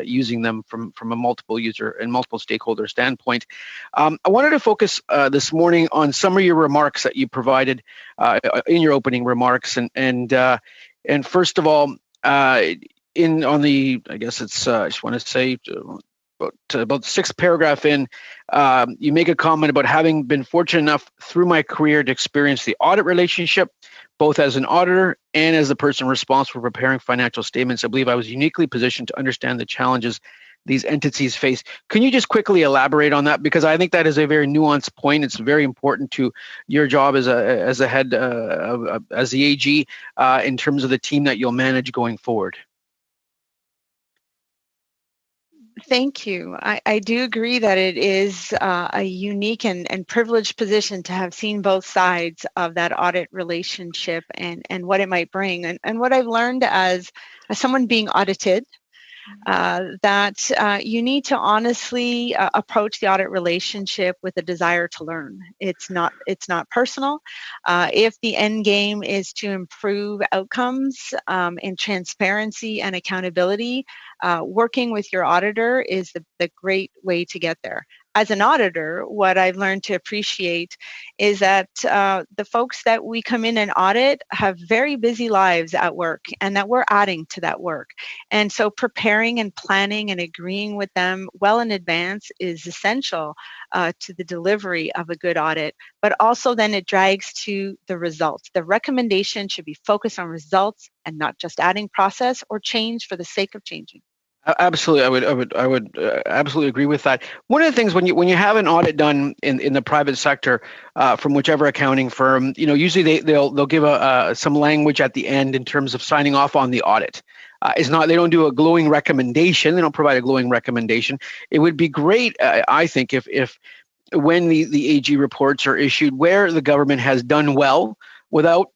using them from a multiple user and multiple stakeholder standpoint. I wanted to focus this morning on some of your remarks that you provided in your opening remarks, and first of all, I guess it's I just want to say. About the 6th paragraph in, you make a comment about having been fortunate enough through my career to experience the audit relationship, both as an auditor and as the person responsible for preparing financial statements. I believe I was uniquely positioned to understand the challenges these entities face. Can you just quickly elaborate on that? Because I think that is a very nuanced point. It's very important to your job as a head, as the AG, in terms of the team that you'll manage going forward. Thank you. I do agree that it is a unique and privileged position to have seen both sides of that audit relationship and what it might bring. And what I've learned as someone being audited, that you need to honestly approach the audit relationship with a desire to learn. It's not personal. If the end game is to improve outcomes in transparency and accountability, working with your auditor is the great way to get there. As an auditor, what I've learned to appreciate is that the folks that we come in and audit have very busy lives at work, and that we're adding to that work. And so preparing and planning and agreeing with them well in advance is essential to the delivery of a good audit, but also then it drags to the results. The recommendation should be focused on results and not just adding process or change for the sake of changing. Absolutely, I would absolutely agree with that. One of the things when you have an audit done in the private sector from whichever accounting firm, usually they'll give some language at the end in terms of signing off on the audit. They don't do a glowing recommendation. They don't provide a glowing recommendation. It would be great, I think, if when the AG reports are issued where the government has done well without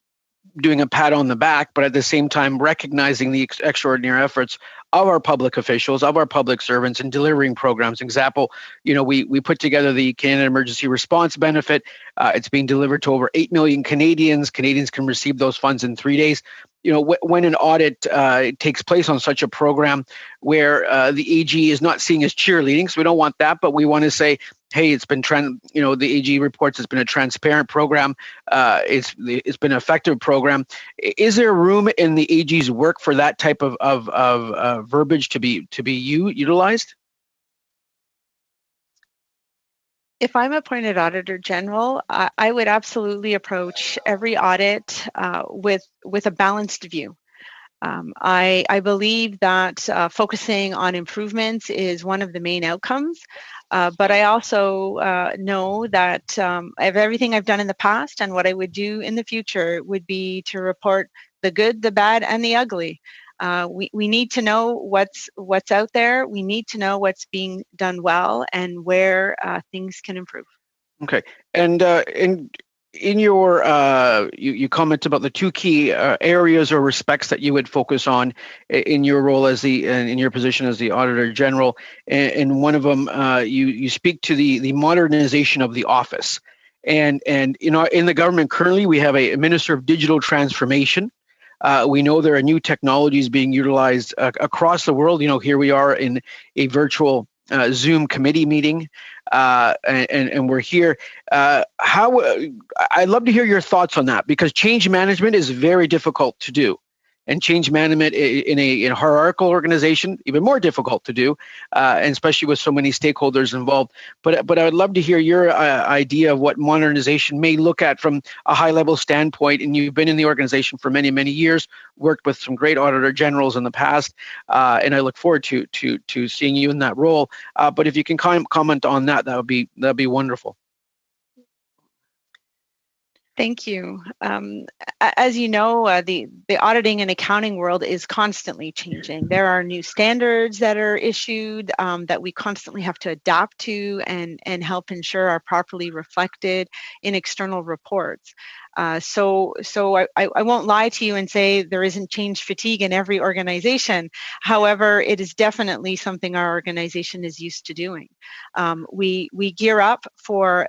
doing a pat on the back, but at the same time recognizing the extraordinary efforts of our public officials, of our public servants in delivering programs. Example, we put together the Canada Emergency Response Benefit. It's being delivered to over 8 million Canadians. Canadians can receive those funds in 3 days. When an audit takes place on such a program where the AG is not seen as cheerleading, so we don't want that, but we want to say, hey, it's been the AG reports it's been a transparent program. It's been an effective program. Is there room in the AG's work for that type of verbiage to be utilized? If I'm appointed Auditor General, I would absolutely approach every audit with a balanced view. I believe that focusing on improvements is one of the main outcomes, but I also know that everything I've done in the past and what I would do in the future would be to report the good, the bad, and the ugly. We need to know what's out there. We need to know what's being done well and where things can improve. Okay, and in your you comment about the two key areas or respects that you would focus on in your role as in your position as the Auditor General, and one of them you speak to the modernization of the office, and in the government currently we have a Minister of Digital Transformation. We know there are new technologies being utilized across the world. Here we are in a virtual Zoom committee meeting, and we're here. I'd love to hear your thoughts on that, because change management is very difficult to do. And change management in a hierarchical organization, even more difficult to do, and especially with so many stakeholders involved. But I would love to hear your idea of what modernization may look at from a high-level standpoint. And you've been in the organization for many, many years, worked with some great Auditor Generals in the past, and I look forward to seeing you in that role. But if you can comment on that, that'd be wonderful. Thank you. As you know, the auditing and accounting world is constantly changing. There are new standards that are issued that we constantly have to adapt to and help ensure are properly reflected in external reports. So I won't lie to you and say there isn't change fatigue in every organization. However, it is definitely something our organization is used to doing. We gear up for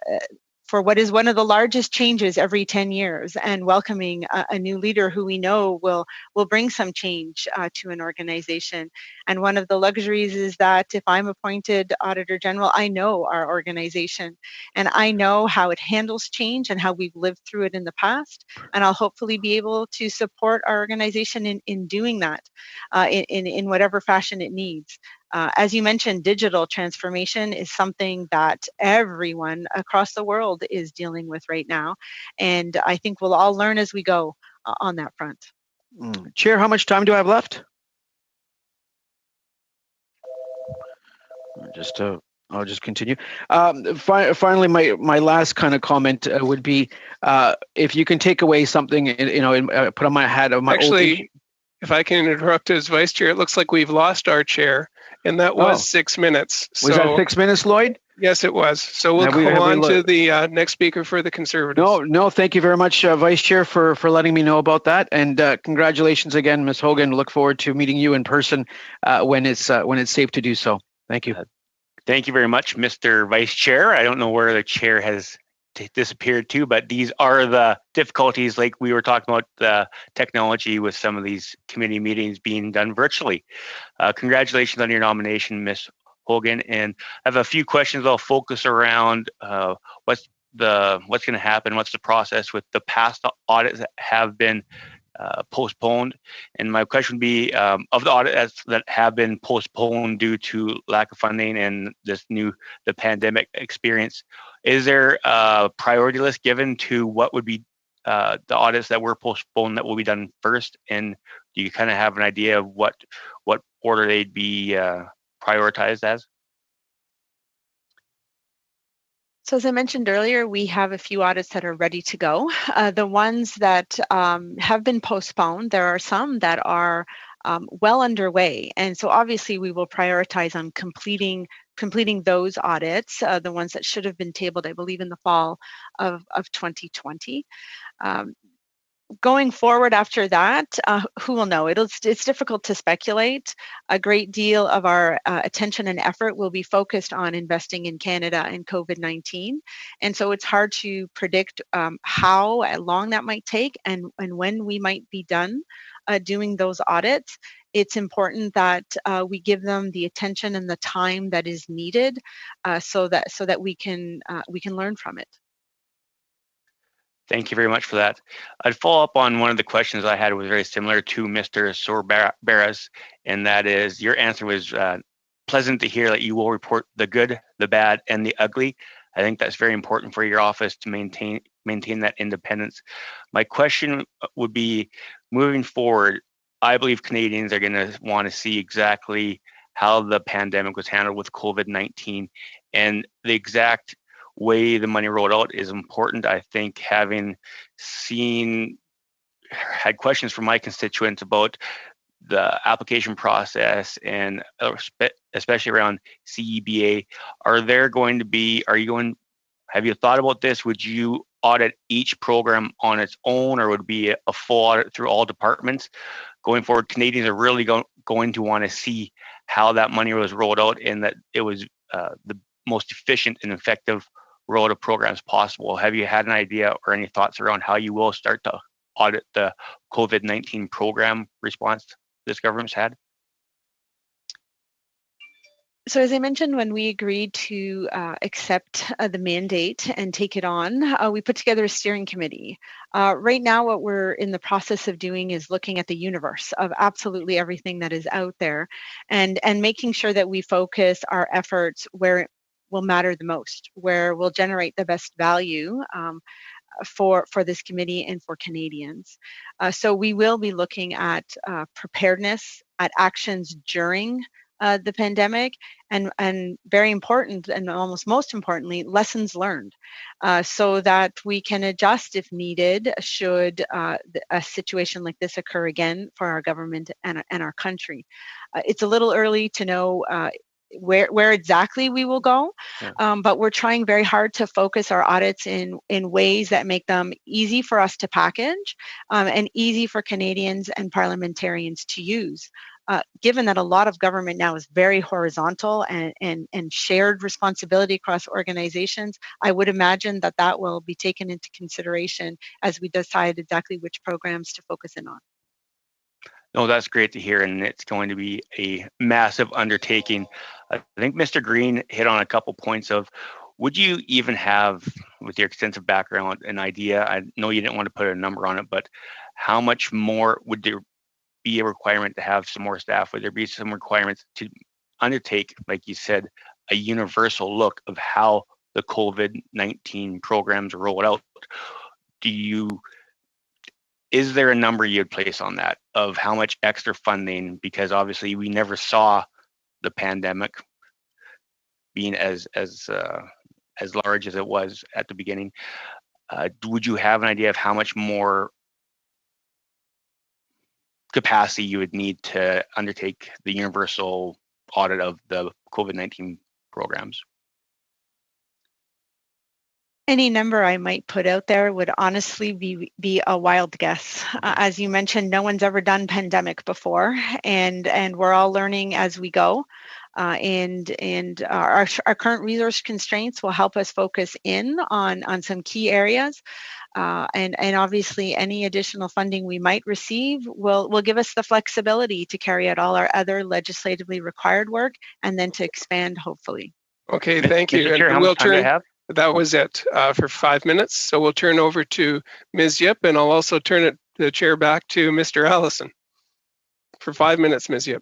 what is one of the largest changes every 10 years, and welcoming a new leader who we know will bring some change to an organization. And one of the luxuries is that if I'm appointed Auditor General, I know our organization and I know how it handles change and how we've lived through it in the past. And I'll hopefully be able to support our organization in doing that in whatever fashion it needs. As you mentioned, digital transformation is something that everyone across the world is dealing with right now. And I think we'll all learn as we go on that front. Chair, how much time do I have left? I'll just continue. Finally, my last kind of comment would be, if you can take away something, put on my hat of my Actually, if I can interrupt as Vice Chair, it looks like we've lost our chair, and that was 6 minutes. Was that 6 minutes, Lloyd? Yes, it was. So we'll go on to the next speaker for the Conservatives. No, thank you very much, Vice Chair, for letting me know about that. And congratulations again, Ms. Hogan. Look forward to meeting you in person when it's safe to do so. Thank you. Thank you very much, Mr. Vice Chair. I don't know where the chair has disappeared to, but these are the difficulties, like we were talking about the technology with some of these committee meetings being done virtually. Congratulations on your nomination, Ms. Hogan. And I have a few questions I'll focus around what's going to happen, what's the process with the past audits that have been postponed. And my question would be, of the audits that have been postponed due to lack of funding and the pandemic experience, is there a priority list given to what would be the audits that were postponed that will be done first? And do you kind of have an idea of what order they'd be prioritized as? So as I mentioned earlier, we have a few audits that are ready to go. The ones that have been postponed, there are some that are well underway. And so obviously we will prioritize on completing those audits, the ones that should have been tabled, I believe, in the fall of 2020. Going forward after that, who will know? It's difficult to speculate. A great deal of our attention and effort will be focused on investing in Canada and COVID-19. And so it's hard to predict how long that might take and when we might be done doing those audits. It's important that we give them the attention and the time that is needed so that we can learn from it. Thank you very much for that. I'd follow up on one of the questions I had was very similar to Mr. Sorberas, and that is your answer was pleasant to hear that you will report the good, the bad, and the ugly. I think that's very important for your office to maintain that independence. My question would be, moving forward, I believe Canadians are going to want to see exactly how the pandemic was handled with COVID-19, and the exact way the money rolled out is important. I think having had questions from my constituents about the application process and especially around CEBA, have you thought about this? Would you audit each program on its own, or would it be a full audit through all departments? Going forward, Canadians are really going to want to see how that money was rolled out and that it was the most efficient and effective rollout of programs possible. Have you had an idea or any thoughts around how you will start to audit the COVID-19 program response this government's had? So as I mentioned, when we agreed to accept the mandate and take it on, we put together a steering committee. Right now, what we're in the process of doing is looking at the universe of absolutely everything that is out there and making sure that we focus our efforts where it will matter the most, where we'll generate the best value for this committee and for Canadians. So we will be looking at preparedness, at actions during the pandemic, and very important, and almost most importantly, lessons learned, so that we can adjust if needed should a situation like this occur again for our government and our country. It's a little early to know where exactly we will go, but we're trying very hard to focus our audits in ways that make them easy for us to package and easy for Canadians and parliamentarians to use. Given that a lot of government now is very horizontal and shared responsibility across organizations, I would imagine that will be taken into consideration as we decide exactly which programs to focus in on. No, that's great to hear, and it's going to be a massive undertaking. I think Mr. Green hit on a couple points of, would you even have, with your extensive background, an idea? I know you didn't want to put a number on it, but how much more would there be a requirement to have some more staff? Would there be some requirements to undertake, like you said, a universal look of how the COVID-19 programs roll out? Is there a number you'd place on that of how much extra funding? Because obviously we never saw the pandemic being as large as it was at the beginning. Would you have an idea of how much more capacity you would need to undertake the universal audit of the COVID-19 programs? Any number I might put out there would honestly be a wild guess. As you mentioned, no one's ever done pandemic before, and we're all learning as we go. And our current resource constraints will help us focus in on some key areas. And obviously, any additional funding we might receive will give us the flexibility to carry out all our other legislatively required work and then to expand, hopefully. Okay, thank you. Mr. Chair, how much time do I have? That was it for 5 minutes. So we'll turn over to Ms. Yip, and I'll also turn the chair back to Mr. Allison for 5 minutes, Ms. Yip.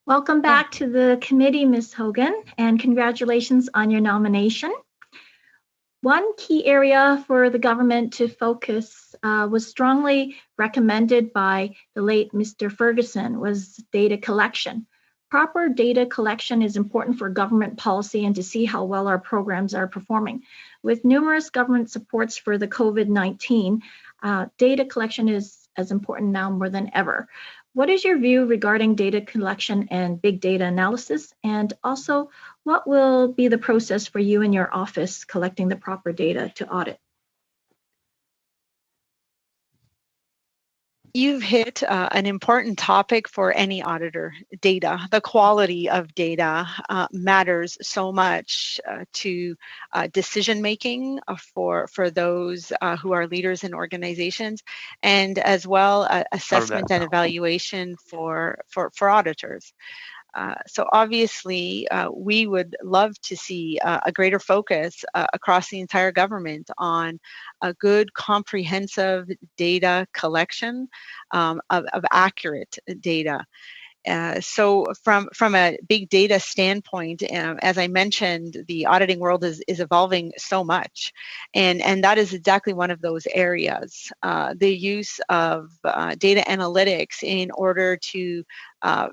Welcome back to the committee, Ms. Hogan, and congratulations on your nomination. One key area for the government to focus was strongly recommended by the late Mr. Ferguson was data collection. Proper data collection is important for government policy and to see how well our programs are performing. With numerous government supports for the COVID-19, data collection is as important now more than ever. What is your view regarding data collection and big data analysis? And also, what will be the process for you and your office collecting the proper data to audit? You've hit an important topic for any auditor. Data, the quality of data matters so much to decision making for those who are leaders in organizations, and as well assessment and evaluation for auditors. So obviously, we would love to see a greater focus across the entire government on a good, comprehensive data collection of accurate data. So from a big data standpoint, as I mentioned, the auditing world is evolving so much, and that is exactly one of those areas. The use of data analytics in order to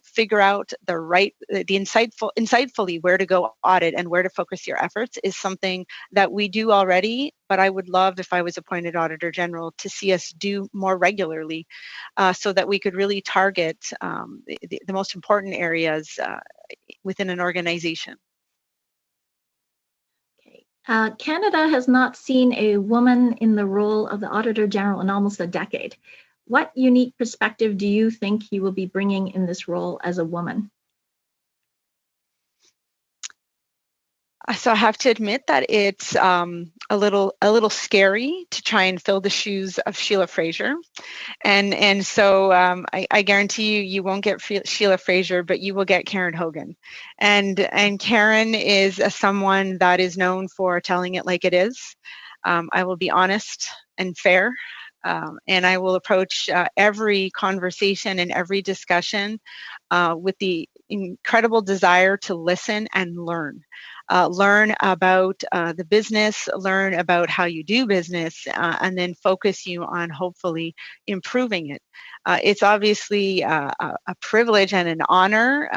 figure out the insightfully where to go audit and where to focus your efforts is something that we do already, but I would love, if I was appointed Auditor General, to see us do more regularly so that we could really target the most important areas within an organization. Okay. Canada has not seen a woman in the role of the Auditor General in almost a decade. What unique perspective do you think you will be bringing in this role as a woman? So I have to admit that it's a little scary to try and fill the shoes of Sheila Fraser, and so I guarantee you won't get Sheila Fraser, but you will get Karen Hogan, and Karen is someone that is known for telling it like it is. I will be honest and fair. And I will approach every conversation and every discussion with the incredible desire to listen and learn. Learn about the business, learn about how you do business, and then focus you on hopefully improving it. It's obviously a privilege and an honor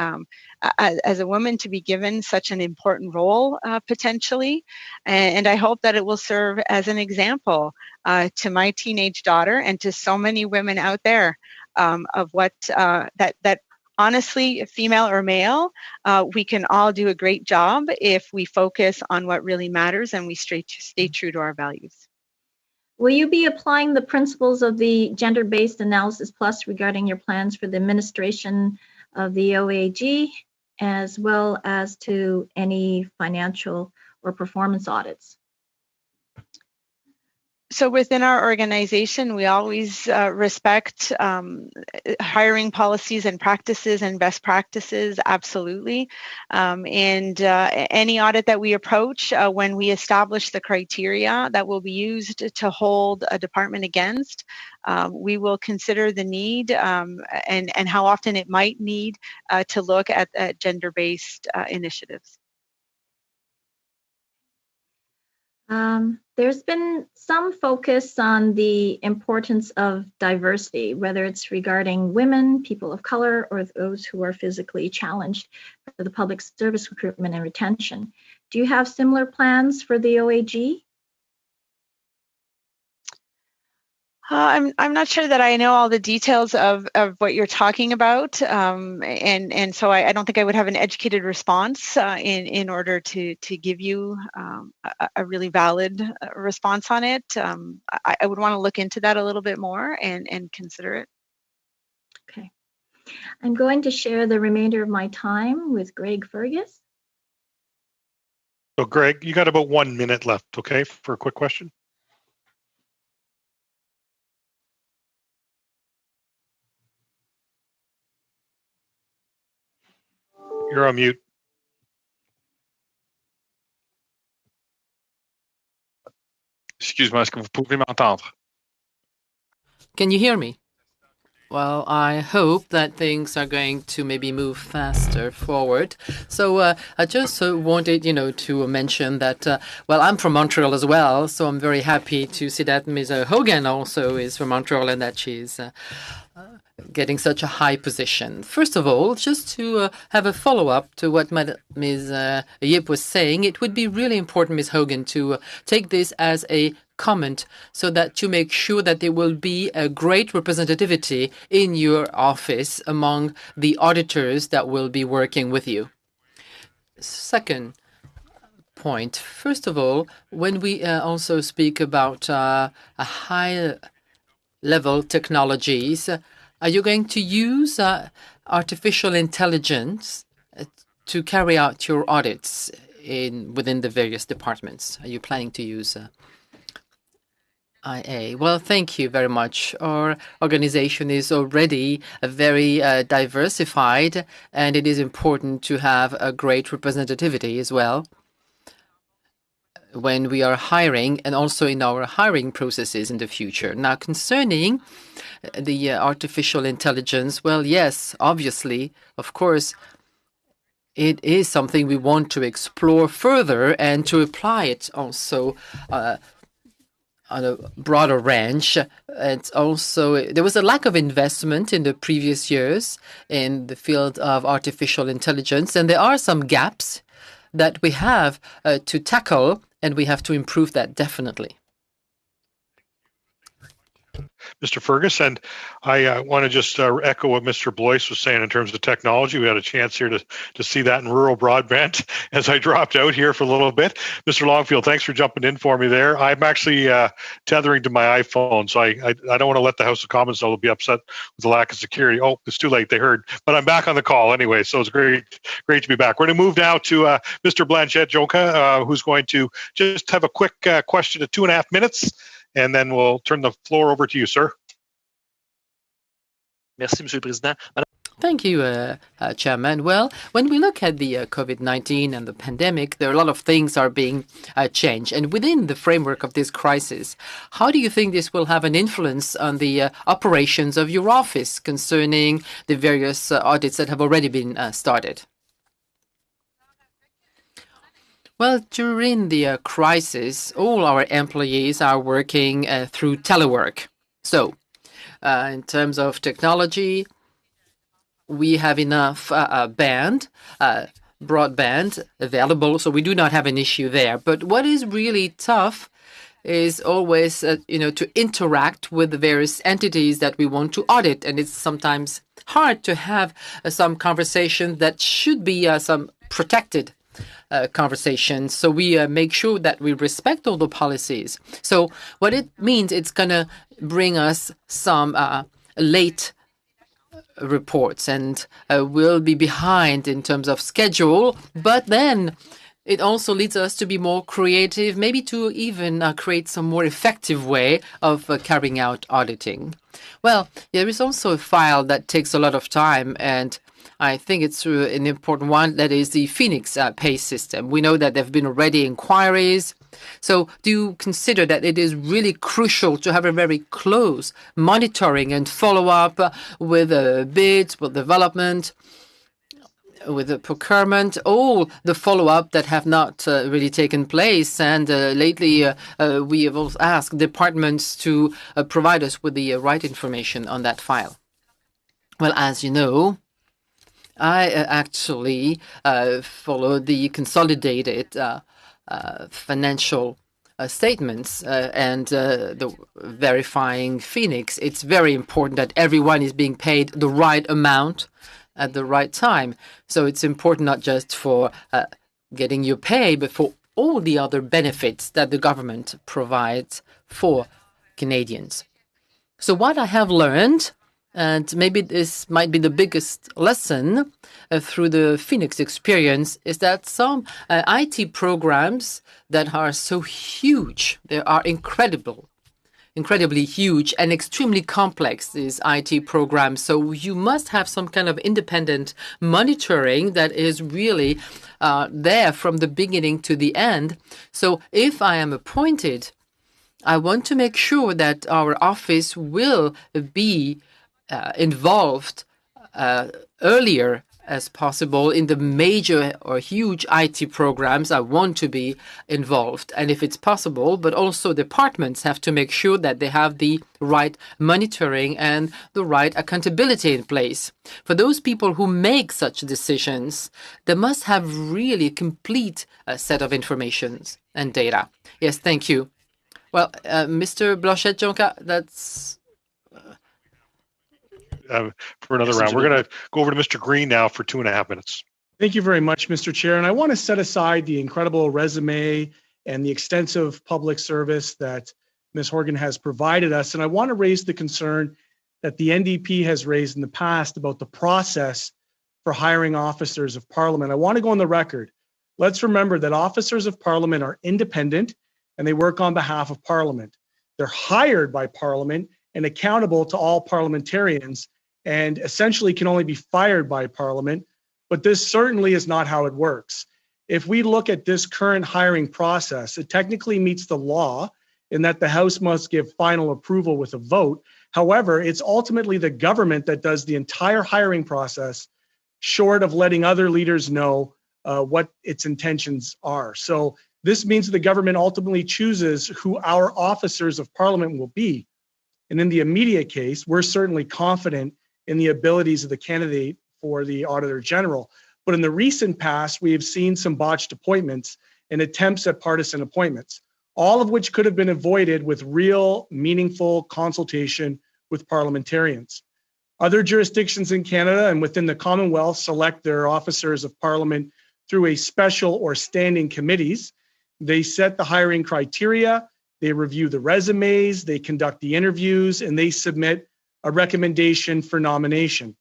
as a woman to be given such an important role potentially, and I hope that it will serve as an example to my teenage daughter and to so many women out there of what that honestly, female or male, we can all do a great job if we focus on what really matters and we stay true to our values. Will you be applying the principles of the Gender-Based Analysis Plus regarding your plans for the administration of the OAG, as well as to any financial or performance audits? So within our organization, we always respect hiring policies and practices and best practices, absolutely. And any audit that we approach, when we establish the criteria that will be used to hold a department against, we will consider the need and how often it might need to look at gender-based initiatives. There's been some focus on the importance of diversity, whether it's regarding women, people of color, or those who are physically challenged for the public service recruitment and retention. Do you have similar plans for the OAG? I'm not sure that I know all the details of what you're talking about, and so I don't think I would have an educated response in order to give you a really valid response on it. I would want to look into that a little bit more and consider it. Okay. I'm going to share the remainder of my time with Greg Fergus. So Greg, you got about 1 minute left, okay, for a quick question? You're on mute. Excuse-moi, est-ce que vous pouvez m'entendre? Can you hear me? Well, I hope that things are going to maybe move faster forward. So I just wanted, to mention that, well, I'm from Montreal as well, so I'm very happy to see that Ms. Hogan also is from Montreal and that she's getting such a high position. First of all, just to have a follow-up to what Ms. Yip was saying, it would be really important, Ms. Hogan, to take this as a comment so that you make sure that there will be a great representativity in your office among the auditors that will be working with you. Second point, first of all, when we also speak about a high-level technologies, are you going to use artificial intelligence to carry out your audits within the various departments? Are you planning to use IA? Well, thank you very much. Our organization is already very diversified, and it is important to have a great representativity as well when we are hiring and also in our hiring processes in the future. Now, concerning the artificial intelligence, well, yes, obviously, of course, it is something we want to explore further and to apply it also on a broader range. And also, there was a lack of investment in the previous years in the field of artificial intelligence, and there are some gaps that we have to tackle, and we have to improve that definitely. Mr. Fergus, and I want to just echo what Mr. Blois was saying in terms of technology. We had a chance here to see that in rural broadband as I dropped out here for a little bit. Mr. Longfield, thanks for jumping in for me there. I'm actually tethering to my iPhone, so I don't want to let the House of Commons know they'll be upset with the lack of security. Oh, it's too late, they heard. But I'm back on the call anyway, so it's great to be back. We're going to move now to Mr. Blanchette-Joka, who's going to just have a quick question of 2.5 minutes, and then we'll turn the floor over to you, sir. Merci, Monsieur le Président. Thank you, Chairman. Well, when we look at the COVID-19 and the pandemic, there are a lot of things are being changed. And within the framework of this crisis, how do you think this will have an influence on the operations of your office concerning the various audits that have already been started? Well, during the crisis, all our employees are working through telework. So, in terms of technology, we have enough broadband available, so we do not have an issue there. But what is really tough is always, to interact with the various entities that we want to audit, and it's sometimes hard to have some conversation that should be some protected conversations. So we make sure that we respect all the policies. So what it means, it's going to bring us some late reports, and we'll be behind in terms of schedule, but then it also leads us to be more creative, maybe to even create some more effective way of carrying out auditing. Well, there is also a file that takes a lot of time, and I think it's an important one, that is the Phoenix pay system. We know that there have been already inquiries. So do you consider that it is really crucial to have a very close monitoring and follow-up with bids, with development, with the procurement, all the follow-up that have not really taken place? And lately, we have also asked departments to provide us with the right information on that file. Well, as you know, I actually follow the consolidated financial statements and the verifying Phoenix. It's very important that everyone is being paid the right amount at the right time. So it's important not just for getting your pay, but for all the other benefits that the government provides for Canadians. So what I have learned, and maybe this might be the biggest lesson through the Phoenix experience, is that some IT programs that are so huge, they are incredibly huge and extremely complex, these IT programs. So you must have some kind of independent monitoring that is really there from the beginning to the end. So if I am appointed, I want to make sure that our office will be involved earlier as possible in the major or huge IT programs. I want to be involved, and if it's possible, but also departments have to make sure that they have the right monitoring and the right accountability in place. For those people who make such decisions, they must have really complete set of information and data. Yes, thank you. Well, Mr. Blanchet-Jonca, that's... For another round. We're going to go over to Mr. Green now for 2.5 minutes. Thank you very much, Mr. Chair. And I want to set aside the incredible resume and the extensive public service that Ms. Horgan has provided us. And I want to raise the concern that the NDP has raised in the past about the process for hiring officers of Parliament. I want to go on the record. Let's remember that officers of Parliament are independent and they work on behalf of Parliament. They're hired by Parliament and accountable to all parliamentarians, and essentially can only be fired by Parliament, but this certainly is not how it works. If we look at this current hiring process, it technically meets the law in that the House must give final approval with a vote. However, it's ultimately the government that does the entire hiring process, short of letting other leaders know what its intentions are. So this means the government ultimately chooses who our officers of Parliament will be. And in the immediate case, we're certainly confident in the abilities of the candidate for the Auditor General. But in the recent past, we have seen some botched appointments and attempts at partisan appointments, all of which could have been avoided with real, meaningful consultation with parliamentarians. Other jurisdictions in Canada and within the Commonwealth select their officers of Parliament through a special or standing committees. They set the hiring criteria, they review the resumes, they conduct the interviews, and they submit a recommendation for nomination.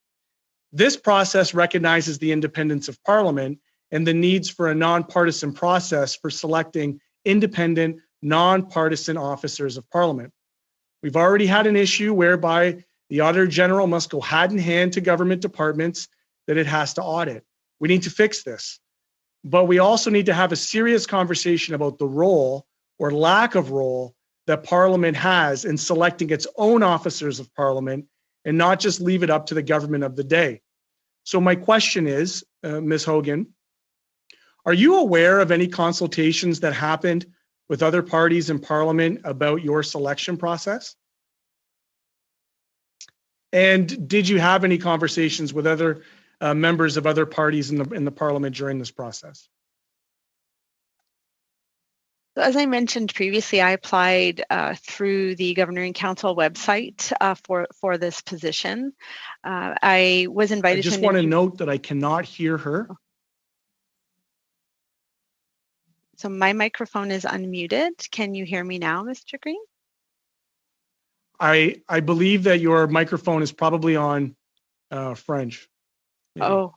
This process recognizes the independence of Parliament and the needs for a nonpartisan process for selecting independent, nonpartisan officers of Parliament. We've already had an issue whereby the Auditor General must go hand in hand to government departments that it has to audit. We need to fix this. But we also need to have a serious conversation about the role or lack of role that Parliament has in selecting its own officers of Parliament and not just leave it up to the government of the day. So my question is, Ms. Hogan, are you aware of any consultations that happened with other parties in Parliament about your selection process? And did you have any conversations with other members of other parties in the Parliament during this process? As I mentioned previously, I applied through the Governing Council website for this position. I was invited. I just want to note that I cannot hear her. So my microphone is unmuted. Can you hear me now, Mr. Green? I believe that your microphone is probably on French. Maybe. Oh.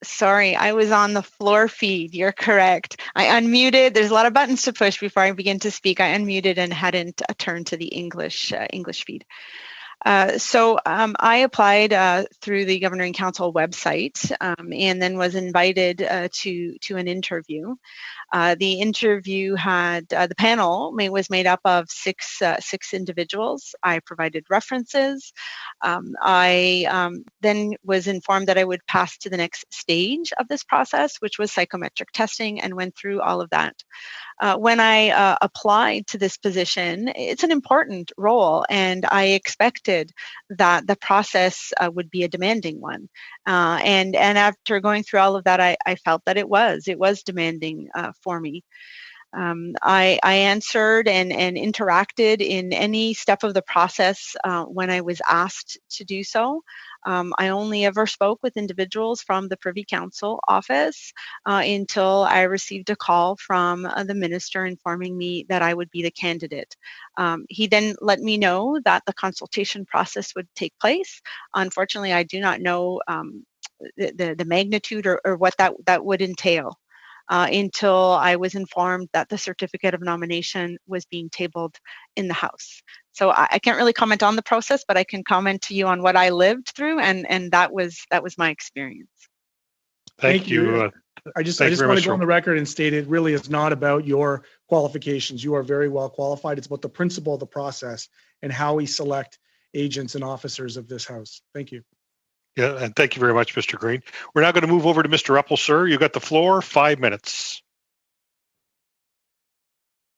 Sorry, I was on the floor feed. You're correct. I unmuted. There's a lot of buttons to push before I begin to speak. I unmuted and hadn't turned to the English feed. So I applied through the Governing Council website and then was invited to an interview. The interview had, the panel was made up of six individuals. I provided references. I then was informed that I would pass to the next stage of this process, which was psychometric testing, and went through all of that. When I applied to this position, it's an important role, and I expected that the process would be a demanding one. And after going through all of that, I felt that it was demanding for me. I answered and interacted in any step of the process when I was asked to do so. I only ever spoke with individuals from the Privy Council office until I received a call from the minister informing me that I would be the candidate. He then let me know that the consultation process would take place. Unfortunately, I do not know the magnitude or what that would entail. Until I was informed that the certificate of nomination was being tabled in the House. So I can't really comment on the process, but I can comment to you on what I lived through, and that was my experience. Thank you. I just want to go on the record and state it really is not about your qualifications. You are very well qualified. It's about the principle of the process and how we select agents and officers of this House. Thank you. Yeah, and thank you very much, Mr. Green. We're now going to move over to Mr. Eppel, sir. You got the floor, 5 minutes.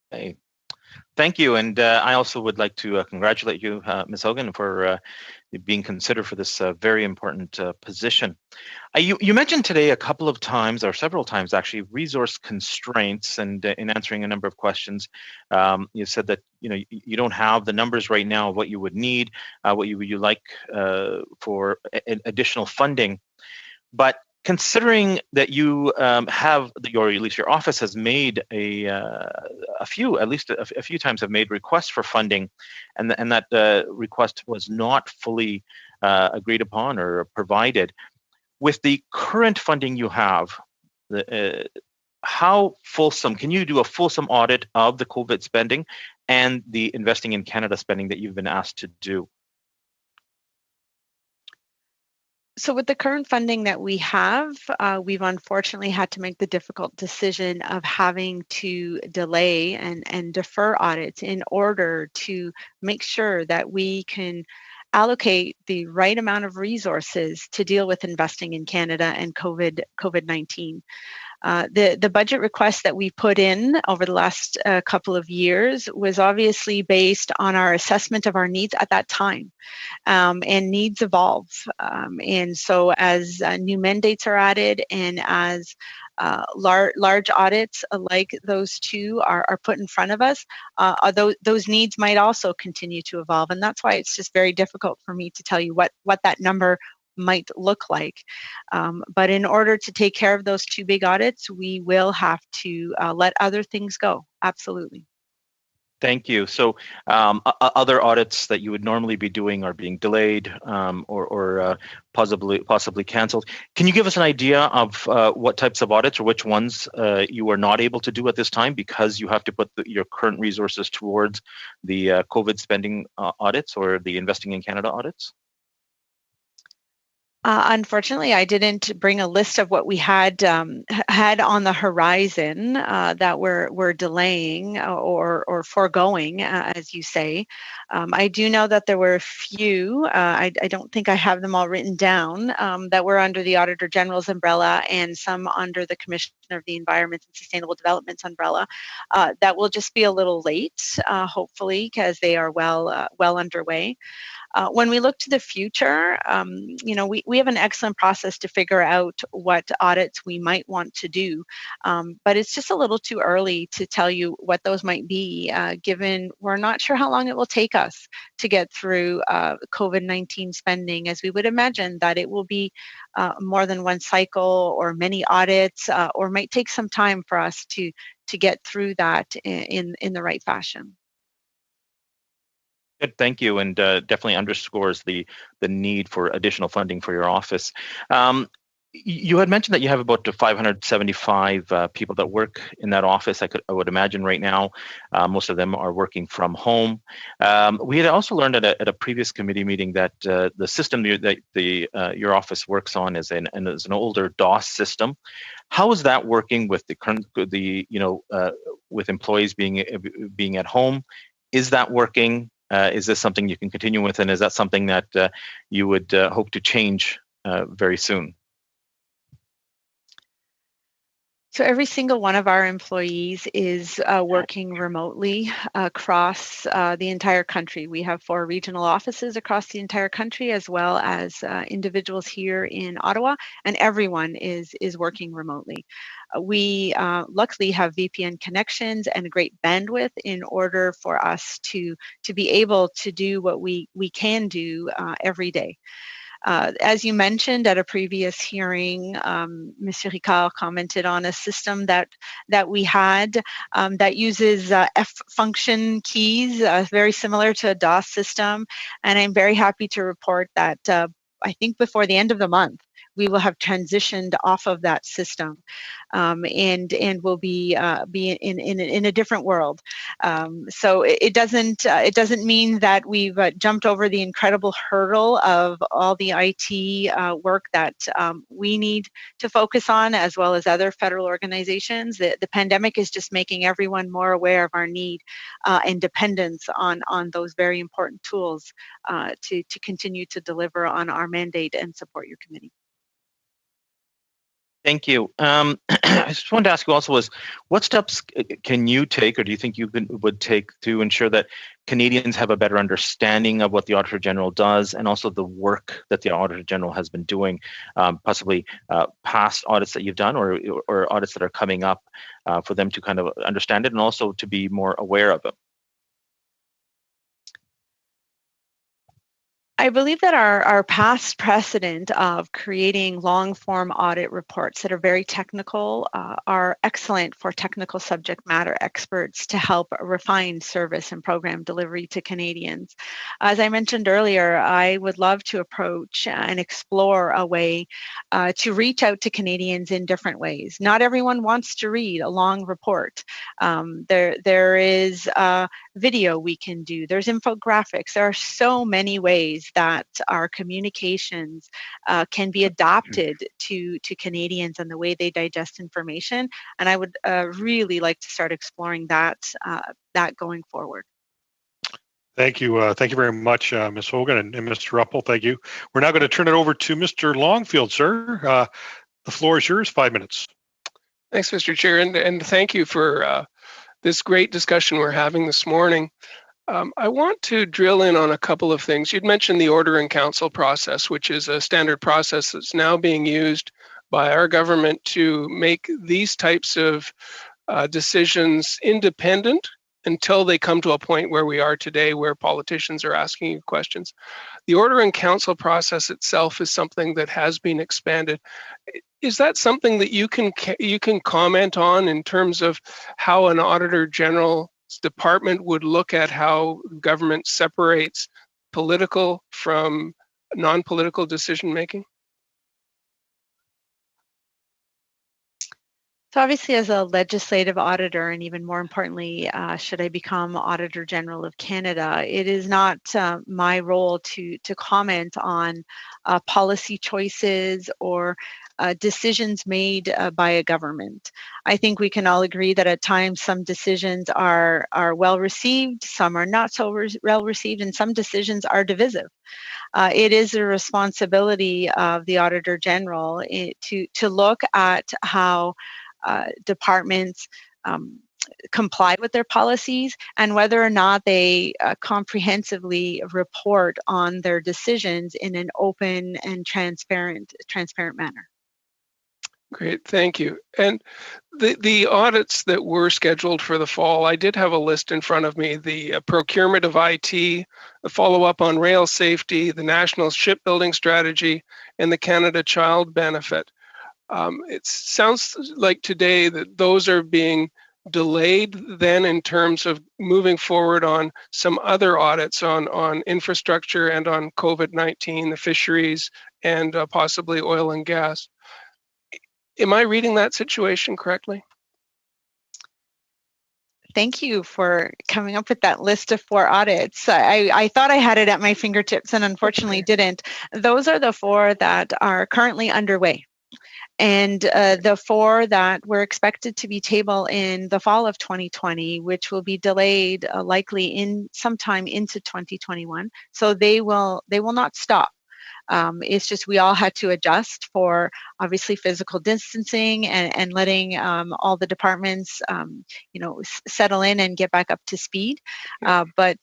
Hey, thank you. And I also would like to congratulate you, Ms. Hogan, for being considered for this very important position. You mentioned today a couple of times, or several times actually, resource constraints, and in answering a number of questions, you said that you don't have the numbers right now of what you would need, what you like for additional funding, but considering that you have, or at least your office has made a few times have made requests for funding, and that request was not fully agreed upon or provided. With the current funding you have, how fulsome can you do a fulsome audit of the COVID spending and the Investing in Canada spending that you've been asked to do? So with the current funding that we have, we've unfortunately had to make the difficult decision of having to delay and defer audits in order to make sure that we can allocate the right amount of resources to deal with investing in Canada and COVID-19. The budget request that we put in over the last couple of years was obviously based on our assessment of our needs at that time, and needs evolve. And so as new mandates are added and as large audits like those two are put in front of us, those needs might also continue to evolve. And that's why it's just very difficult for me to tell you what that number might look like. But in order to take care of those two big audits, we will have to let other things go. Absolutely. Thank you. So other audits that you would normally be doing are being delayed or possibly canceled. Can you give us an idea of what types of audits or which ones you are not able to do at this time because you have to put your current resources towards the COVID spending audits or the Investing in Canada audits? Unfortunately, I didn't bring a list of what we had on the horizon that we're delaying or foregoing, as you say. I do know that there were a few. I don't think I have them all written down that were under the Auditor General's umbrella and some under the Commissioner of the Environment and Sustainable Development's umbrella. That will just be a little late, hopefully, because they are well underway. When we look to the future, we have an excellent process to figure out what audits we might want to do, but it's just a little too early to tell you what those might be, given we're not sure how long it will take us to get through COVID-19 spending, as we would imagine that it will be more than one cycle or many audits, or might take some time for us to get through that in the right fashion. Good, thank you, and definitely underscores the need for additional funding for your office. You had mentioned that you have about 575 people that work in that office. I would imagine right now most of them are working from home. We had also learned at a previous committee meeting that the system that your office works on is an older DOS system. How is that working with with employees being at home? Is that working? Is this something you can continue with, and is that something that you would hope to change very soon? So every single one of our employees is working remotely across the entire country. We have 4 regional offices across the entire country, as well as individuals here in Ottawa, and everyone is working remotely. We luckily have VPN connections and a great bandwidth in order for us to be able to do what we can do every day. As you mentioned at a previous hearing, Mr. Ricard commented on a system that we had that uses F function keys, very similar to a DOS system. And I'm very happy to report that I think before the end of the month, we will have transitioned off of that system, and will be in a different world. So it doesn't mean that we've jumped over the incredible hurdle of all the IT work that we need to focus on, as well as other federal organizations. The pandemic is just making everyone more aware of our need and dependence on those very important tools to continue to deliver on our mandate and support your committee. Thank you. I just wanted to ask you also was, what steps can you take, or do you think you would take to ensure that Canadians have a better understanding of what the Auditor General does, and also the work that the Auditor General has been doing, possibly past audits that you've done, or audits that are coming up, for them to kind of understand it and also to be more aware of it? I believe that our past precedent of creating long form audit reports that are very technical are excellent for technical subject matter experts to help refine service and program delivery to Canadians. As I mentioned earlier, I would love to approach and explore a way to reach out to Canadians in different ways. Not everyone wants to read a long report. There is video we can do. There's infographics. There are so many ways that our communications can be adapted to Canadians and the way they digest information. And I would really like to start exploring that going forward. Thank you. Thank you very much, Ms. Hogan and Mr. Ruppel. Thank you. We're now going to turn it over to Mr. Longfield, sir. The floor is yours, 5 minutes. Thanks, Mr. Chair, and thank you for this great discussion we're having this morning. I want to drill in on a couple of things. You'd mentioned the order in council process, which is a standard process that's now being used by our government to make these types of decisions independent until they come to a point where we are today, where politicians are asking you questions. The order in council process itself is something that has been expanded. Is that something that you can comment on in terms of how an Auditor General's department would look at how government separates political from non-political decision making? So obviously, as a legislative auditor, and even more importantly, should I become Auditor General of Canada, it is not my role to comment on policy choices or decisions made by a government. I think we can all agree that at times some decisions are well received, some are not so well received, and some decisions are divisive. It is a responsibility of the Auditor General to look at how departments comply with their policies and whether or not they comprehensively report on their decisions in an open and transparent manner. Great, thank you. And the audits that were scheduled for the fall, I did have a list in front of me: the procurement of IT, the follow-up on rail safety, the national shipbuilding strategy, and the Canada Child Benefit. It sounds like today that those are being delayed then in terms of moving forward on some other audits on infrastructure and on COVID-19, the fisheries, and possibly oil and gas. Am I reading that situation correctly? Thank you for coming up with that list of 4 audits. I thought I had it at my fingertips and unfortunately didn't. Those are the 4 that are currently underway. And the 4 that were expected to be tabled in the fall of 2020, which will be delayed likely in sometime into 2021. So they will not stop. It's just we all had to adjust for obviously physical distancing and letting all the departments, settle in and get back up to speed. But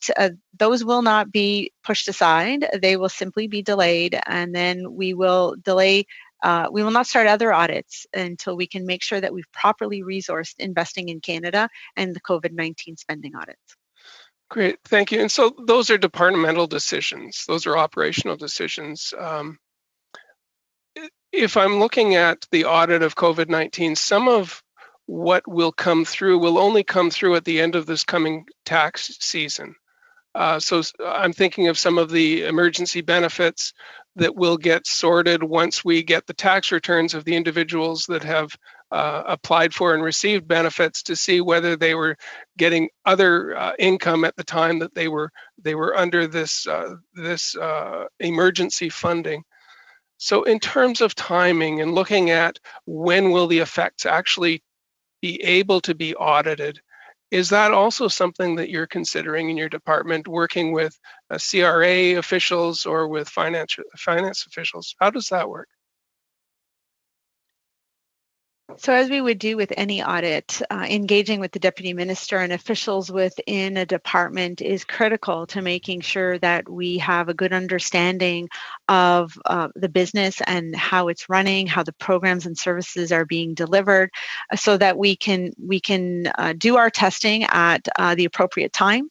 those will not be pushed aside. They will simply be delayed, and then we will delay. We will not start other audits until we can make sure that we've properly resourced investing in Canada and the COVID-19 spending audits. Great, thank you. And so those are departmental decisions. Those are operational decisions. If I'm looking at the audit of COVID-19, some of what will come through will only come through at the end of this coming tax season. So I'm thinking of some of the emergency benefits that will get sorted once we get the tax returns of the individuals that have applied for and received benefits, to see whether they were getting other income at the time that they were under this emergency funding. So in terms of timing and looking at when will the effects actually be able to be audited, is that also something that you're considering in your department, working with CRA officials or with finance officials? How does that work? So as we would do with any audit, engaging with the deputy minister and officials within a department is critical to making sure that we have a good understanding of the business and how it's running, how the programs and services are being delivered, so that we can do our testing at the appropriate time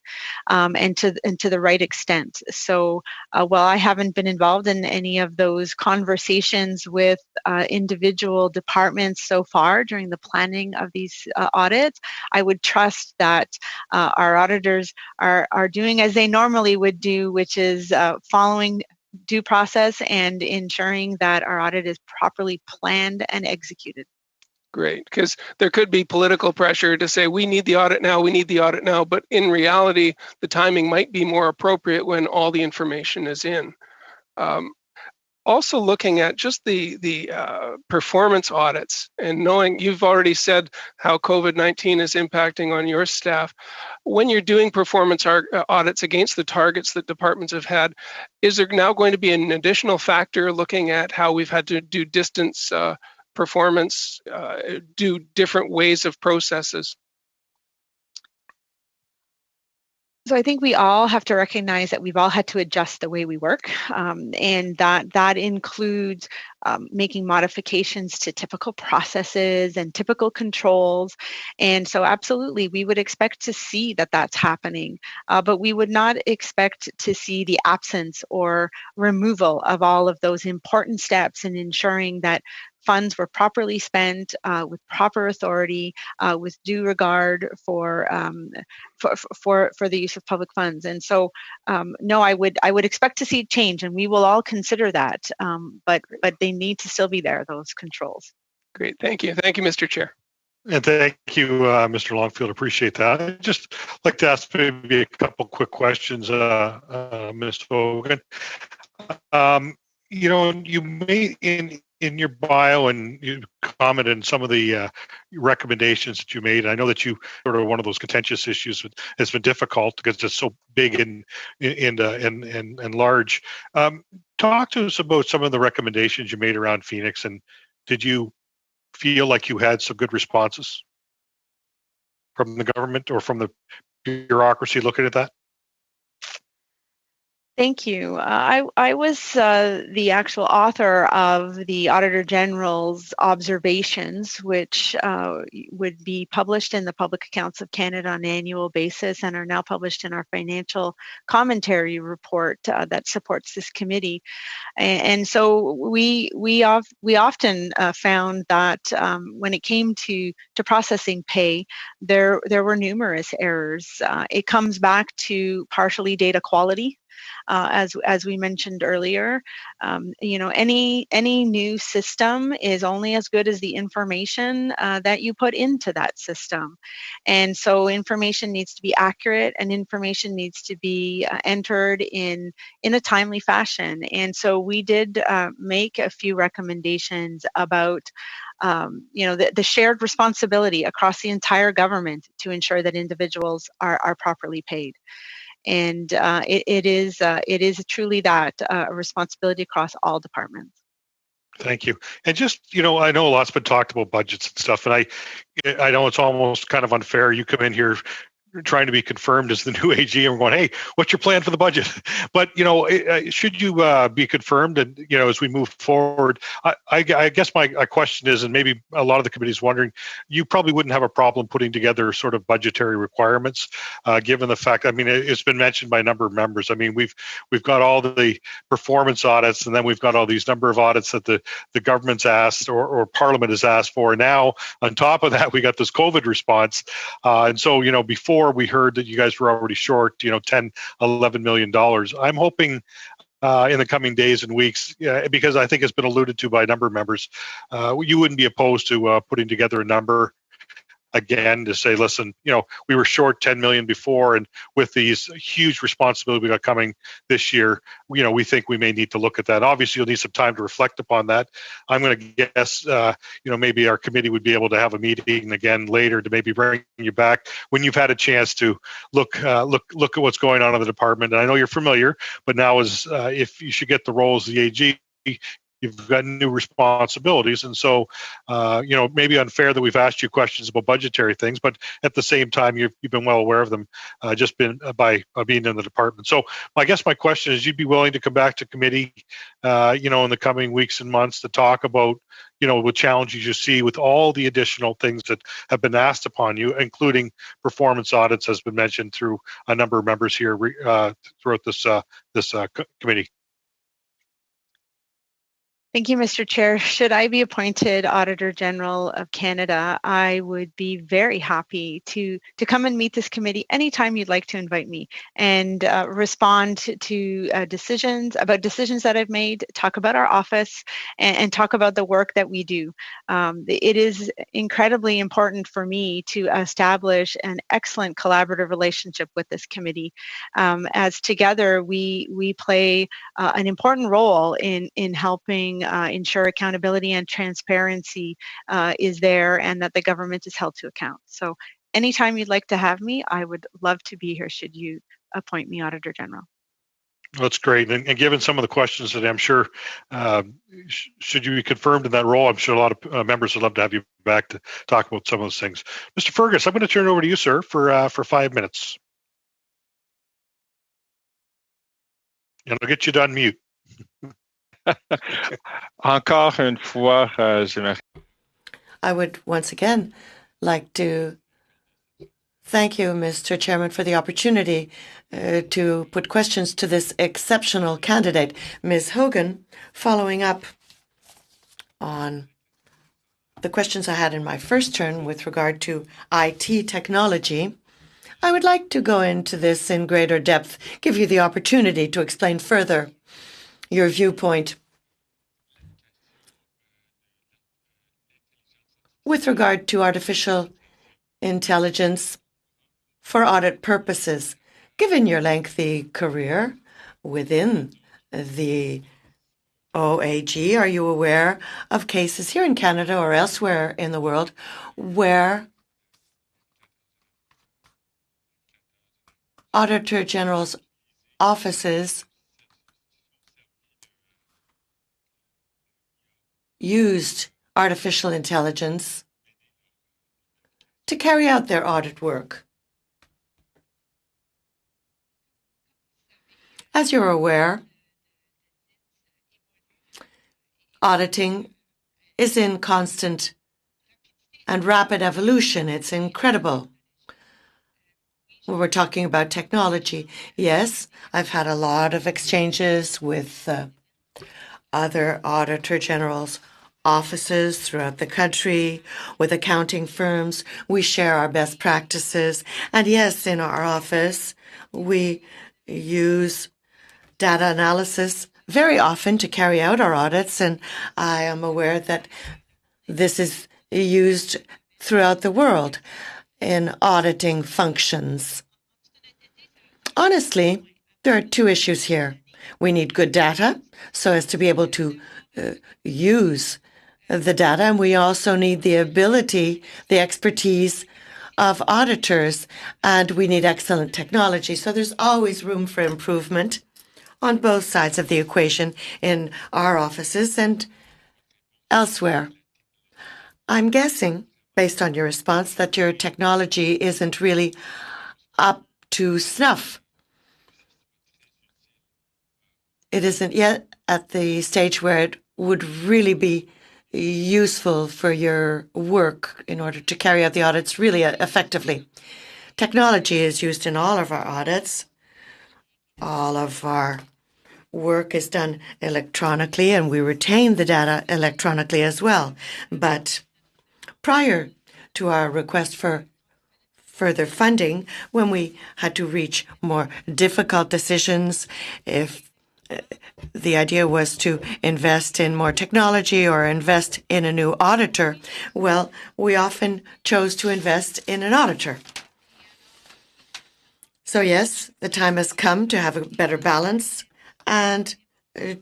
and to the right extent. So while I haven't been involved in any of those conversations with individual departments so far during the planning of these audits, I would trust that our auditors are doing as they normally would do, which is following due process and ensuring that our audit is properly planned and executed. Great, because there could be political pressure to say we need the audit now, we need the audit now, but in reality, the timing might be more appropriate when all the information is in. Also looking at just the performance audits and knowing you've already said how COVID-19 is impacting on your staff. When you're doing performance audits against the targets that departments have had, is there now going to be an additional factor looking at how we've had to do distance performance, do different ways of processes? So I think we all have to recognize that we've all had to adjust the way we work, and that includes making modifications to typical processes and typical controls. And so absolutely, we would expect to see that that's happening, but we would not expect to see the absence or removal of all of those important steps in ensuring that funds were properly spent with proper authority, with due regard for the use of public funds. And so, no, I would expect to see change, and we will all consider that. But they need to still be there, those controls. Great, thank you, Mr. Chair. And thank you, Mr. Longfield. Appreciate that. I'd just like to ask maybe a couple quick questions, Ms. Hogan. You made in your bio and you commented on some of the recommendations that you made. I know that you sort of one of those contentious issues has been difficult because it's so big and large. Talk to us about some of the recommendations you made around Phoenix, and did you feel like you had some good responses from the government or from the bureaucracy looking at that? Thank you. I was the actual author of the Auditor General's observations, which would be published in the Public Accounts of Canada on an annual basis and are now published in our financial commentary report that supports this committee. And so we often found that when it came to processing pay, there were numerous errors. It comes back to partially data quality. As we mentioned earlier, any new system is only as good as the information that you put into that system. And so information needs to be accurate and information needs to be entered in a timely fashion. And so we did make a few recommendations about the shared responsibility across the entire government to ensure that individuals are properly paid. And it is truly that a responsibility across all departments. Thank you. And just, I know a lot's been talked about budgets and stuff, and I know it's almost kind of unfair. You come in here trying to be confirmed as the new AG and we're going, hey, what's your plan for the budget? But, should you be confirmed and, as we move forward, I guess my question is, and maybe a lot of the committee is wondering, you probably wouldn't have a problem putting together sort of budgetary requirements, given the fact, it's been mentioned by a number of members. We've got all the performance audits, and then we've got all these number of audits that the government's asked or Parliament has asked for. Now, on top of that, we got this COVID response. And so, before we heard that you guys were already short, $10, $11 million. I'm hoping in the coming days and weeks, because I think it's been alluded to by a number of members, you wouldn't be opposed to putting together a number again to say, listen, we were short 10 million before, and with these huge responsibilities we got coming this year, we think we may need to look at that. Obviously, you'll need some time to reflect upon that. I'm going to guess, maybe our committee would be able to have a meeting again later to maybe bring you back when you've had a chance to look at what's going on in the department. And I know you're familiar, but now is if you should get the role as the AG, you've got new responsibilities. And so, it may be unfair that we've asked you questions about budgetary things, but at the same time, you've been well aware of them just been by being in the department. So I guess my question is, you'd be willing to come back to committee, in the coming weeks and months to talk about, what challenges you see with all the additional things that have been asked upon you, including performance audits, has been mentioned through a number of members here throughout this committee. Thank you, Mr. Chair. Should I be appointed Auditor General of Canada, I would be very happy to come and meet this committee anytime you'd like to invite me and respond to decisions that I've made, talk about our office, and talk about the work that we do. It is incredibly important for me to establish an excellent collaborative relationship with this committee, as together we play an important role in helping ensure accountability and transparency is there, and that the government is held to account. So anytime you'd like to have me, I would love to be here should you appoint me Auditor General. That's great. And given some of the questions that I'm sure, should you be confirmed in that role, I'm sure a lot of members would love to have you back to talk about some of those things. Mr. Fergus, I'm going to turn it over to you, sir, for 5 minutes. And I'll get you to unmute. Encore une fois, I would once again like to thank you, Mr. Chairman, for the opportunity to put questions to this exceptional candidate. Ms. Hogan, following up on the questions I had in my first turn with regard to IT technology, I would like to go into this in greater depth, give you the opportunity to explain further your viewpoint with regard to artificial intelligence for audit purposes. Given your lengthy career within the OAG, are you aware of cases here in Canada or elsewhere in the world where Auditor General's offices used artificial intelligence to carry out their audit work? As you're aware, auditing is in constant and rapid evolution. It's incredible. When we're talking about technology, yes, I've had a lot of exchanges with other Auditor General's offices throughout the country, with accounting firms. We share our best practices. And yes, in our office, we use data analysis very often to carry out our audits. And I am aware that this is used throughout the world in auditing functions. Honestly, there are two issues here. We need good data so as to be able to use the data, and we also need the ability, the expertise of auditors, and we need excellent technology. So there's always room for improvement on both sides of the equation in our offices and elsewhere. I'm guessing, based on your response, that your technology isn't really up to snuff. It isn't yet at the stage where it would really be useful for your work in order to carry out the audits really effectively. Technology is used in all of our audits. All of our work is done electronically, and we retain the data electronically as well. But prior to our request for further funding, when we had to reach more difficult decisions, if the idea was to invest in more technology or invest in a new auditor, well, we often chose to invest in an auditor. So yes, the time has come to have a better balance and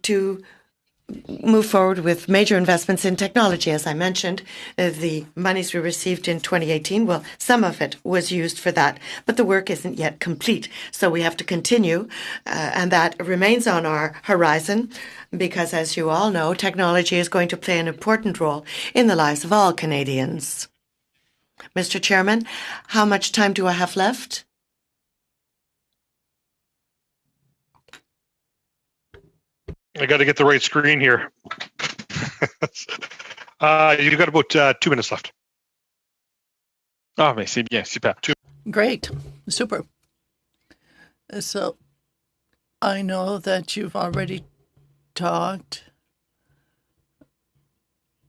to move forward with major investments in technology. As I mentioned, the monies we received in 2018, well, some of it was used for that, but the work isn't yet complete. So we have to continue, and that remains on our horizon because, as you all know, technology is going to play an important role in the lives of all Canadians. Mr. Chairman, how much time do I have left? I got to get the right screen here. You've got about 2 minutes left. Ah, mais c'est bien, super. Great, super. So I know that you've already talked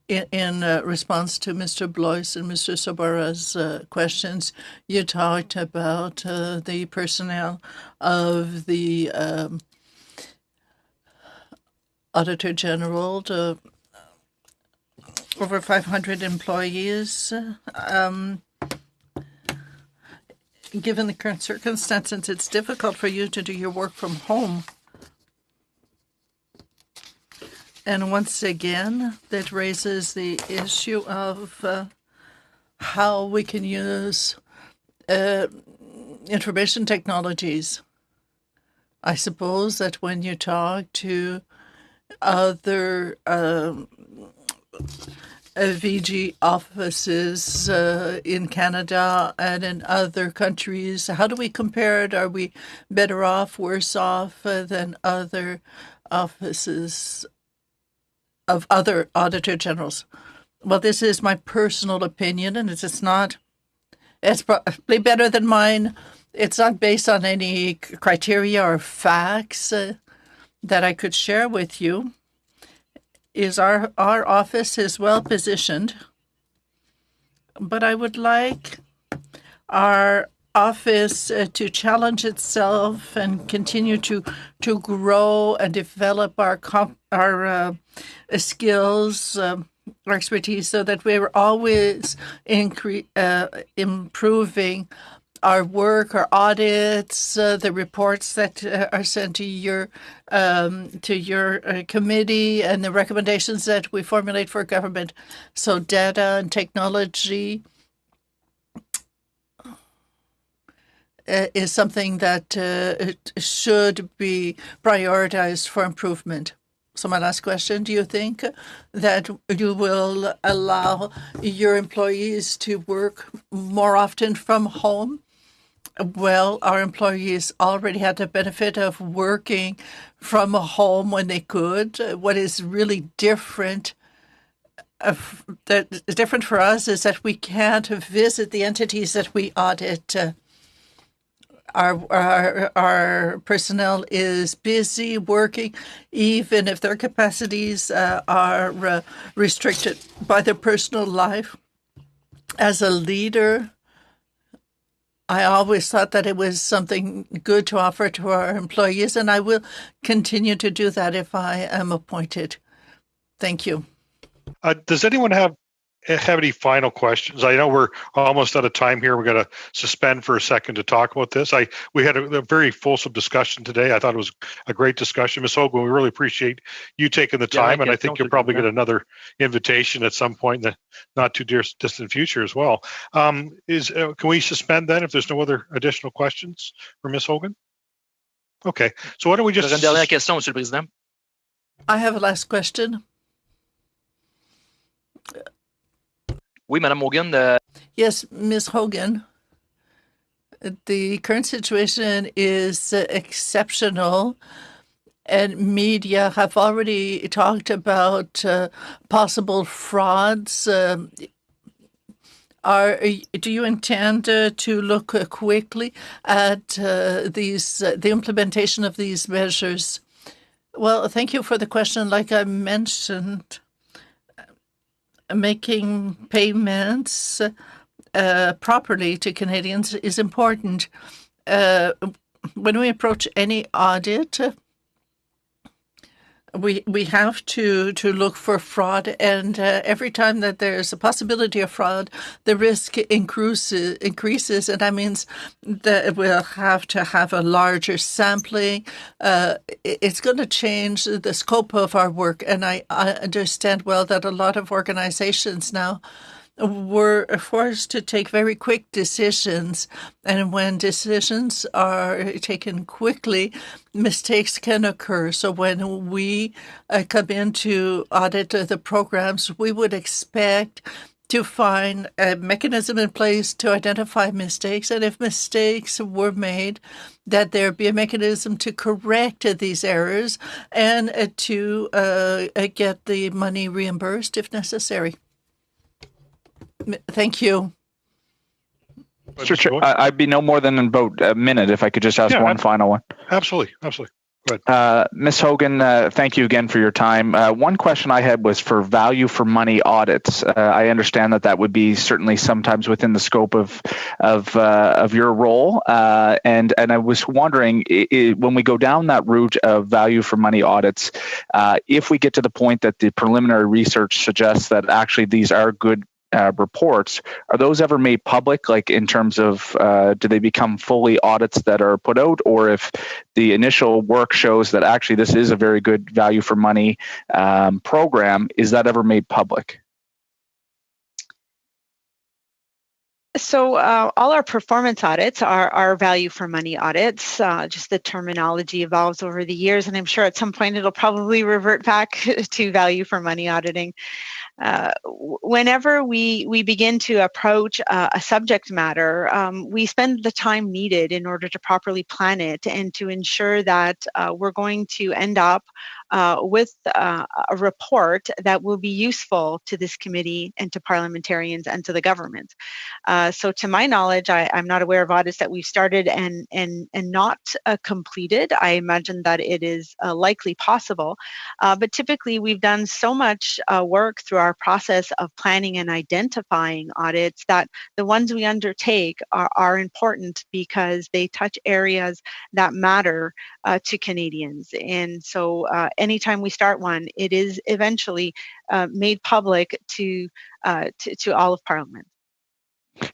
in response to Mr. Blois and Mr. Sobara's questions. You talked about the personnel of the Auditor General, over 500 employees. Given the current circumstances, it's difficult for you to do your work from home. And once again, that raises the issue of how we can use information technologies. I suppose that when you talk to other VG offices in Canada and in other countries, how do we compare it? Are we better off, worse off than other offices of other Auditor Generals? Well, this is my personal opinion, and it's probably better than mine. It's not based on any criteria or facts that I could share with you. Is our office is well positioned, but I would like our office to challenge itself and continue to grow and develop our skills, our expertise, so that we're always improving our work, our audits, the reports that are sent to your committee, and the recommendations that we formulate for government. So data and technology is something that should be prioritized for improvement. So my last question, do you think that you will allow your employees to work more often from home? Well, our employees already had the benefit of working from home when they could. What is really different for us is that we can't visit the entities that we audit. Our personnel is busy working, even if their capacities are restricted by their personal life. As a leader, I always thought that it was something good to offer to our employees, and I will continue to do that if I am appointed. Thank you. Does anyone have any final questions? I know we're almost out of time here. We're going to suspend for a second to talk about this. We had a very fulsome discussion today. I thought it was a great discussion. Ms. Hogan, we really appreciate you taking the time, and I think you'll probably get another invitation at some point in the not too distant future as well. Can we suspend then if there's no other additional questions for Ms. Hogan? Okay, so why don't we just... Une dernière question, Monsieur le Président. I have a last question. Oui, Madame Hogan. Yes, Ms. Hogan. The current situation is exceptional, and media have already talked about possible frauds. Do you intend to look quickly at the implementation of these measures? Well, thank you for the question. Like I mentioned, making payments properly to Canadians is important. When we approach any audit, we have to look for fraud, and every time that there's a possibility of fraud, the risk increases, and that means that we'll have to have a larger sampling. It's going to change the scope of our work, and I understand well that a lot of organizations now were forced to take very quick decisions. And when decisions are taken quickly, mistakes can occur. So when we come in to audit the programs, we would expect to find a mechanism in place to identify mistakes. And if mistakes were made, that there be a mechanism to correct these errors and to get the money reimbursed if necessary. Thank you. Mr. Chair, I'd be no more than about a minute if I could just ask one final one. Absolutely. Go ahead. Ms. Hogan, thank you again for your time. One question I had was for value for money audits. I understand that would be certainly sometimes within the scope of your role, and I was wondering when we go down that route of value for money audits, if we get to the point that the preliminary research suggests that actually these are good reports, are those ever made public, like in terms of do they become fully audits that are put out, or if the initial work shows that actually this is a very good value for money program, is that ever made public? So all our performance audits are value for money audits. Just the terminology evolves over the years, and I'm sure at some point it'll probably revert back to value for money auditing. Whenever we begin to approach a subject matter, we spend the time needed in order to properly plan it and to ensure that we're going to end up with a report that will be useful to this committee and to parliamentarians and to the government. So to my knowledge, I'm not aware of audits that we've started and not completed. I imagine that it is likely possible, but typically we've done so much work through our process of planning and identifying audits that the ones we undertake are important because they touch areas that matter to Canadians. And so anytime we start one, it is eventually made public to all of Parliament.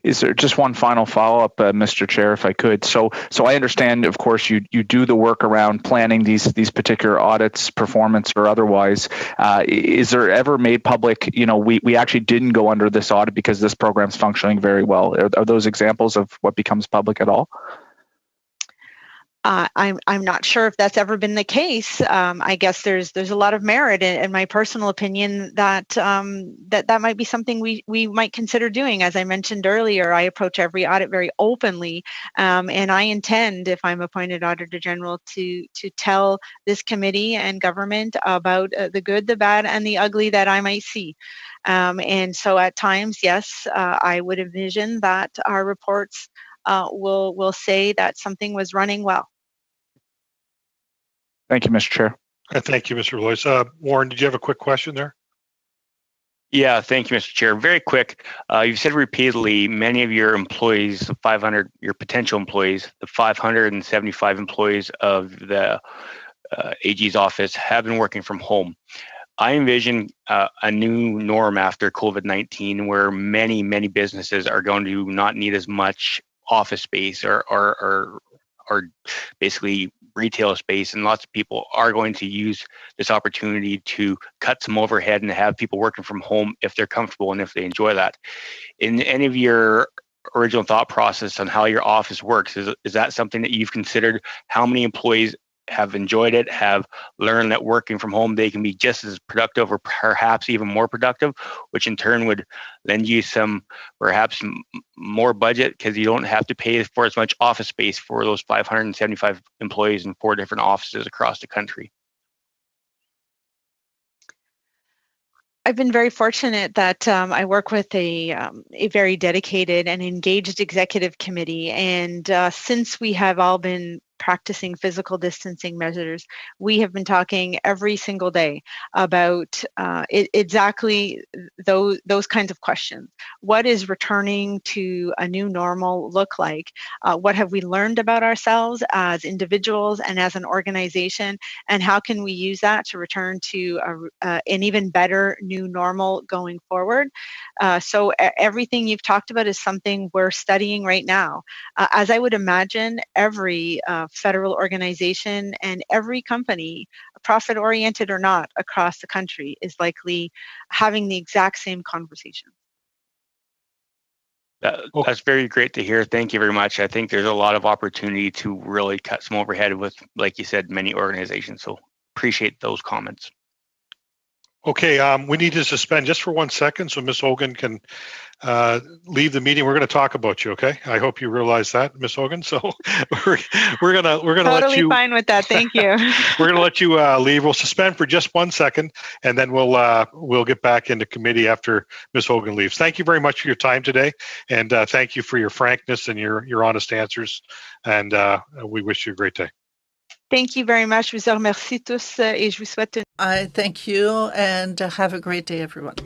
Is there just one final follow-up, Mr. Chair, if I could? So I understand, of course, you do the work around planning these particular audits, performance or otherwise. Is there ever made public, we actually didn't go under this audit because this program's functioning very well? Are those examples of what becomes public at all? I'm not sure if that's ever been the case. I guess there's a lot of merit in my personal opinion that that might be something we might consider doing. As I mentioned earlier, I approach every audit very openly, and I intend, if I'm appointed Auditor General, to tell this committee and government about the good, the bad, and the ugly that I might see. And so at times, yes, I would envision that our reports will say that something was running well. Thank you, Mr. Chair. Thank you, Mr. Lois. Warren, did you have a quick question there? Yeah, thank you, Mr. Chair. Very quick. You've said repeatedly many of your employees, your potential employees, the 575 employees of the AG's office have been working from home. I envision a new norm after COVID-19 where many businesses are going to not need as much office space or basically retail space, and lots of people are going to use this opportunity to cut some overhead and have people working from home if they're comfortable and if they enjoy that. In any of your original thought process on how your office works, is that something that you've considered? How many employees have enjoyed it, have learned that working from home they can be just as productive or perhaps even more productive, which in turn would lend you some perhaps more budget because you don't have to pay for as much office space for those 575 employees in 4 different offices across the country? I've been very fortunate that I work with a very dedicated and engaged executive committee, and since we have all been practicing physical distancing measures. We have been talking every single day about exactly those kinds of questions. What is returning to a new normal look like? What have we learned about ourselves as individuals and as an organization? And how can we use that to return to an even better new normal going forward? So everything you've talked about is something we're studying right now. As I would imagine, every federal organization and every company, profit-oriented or not, across the country is likely having the exact same conversation. That's very great to hear. Thank you very much. I think there's a lot of opportunity to really cut some overhead with, like you said, many organizations. So appreciate those comments. Okay, we need to suspend just for 1 second so Ms. Hogan can leave the meeting. We're going to talk about you. Okay, I hope you realize that, Ms. Hogan. So we're gonna totally let you. Fine with that. Thank you. We're going to let you leave. We'll suspend for just 1 second, and then we'll get back into committee after Ms. Hogan leaves. Thank you very much for your time today, and thank you for your frankness and your honest answers. And we wish you a great day. Thank you very much. Je vous remercie tous et je vous souhaite une... I thank you and have a great day, everyone.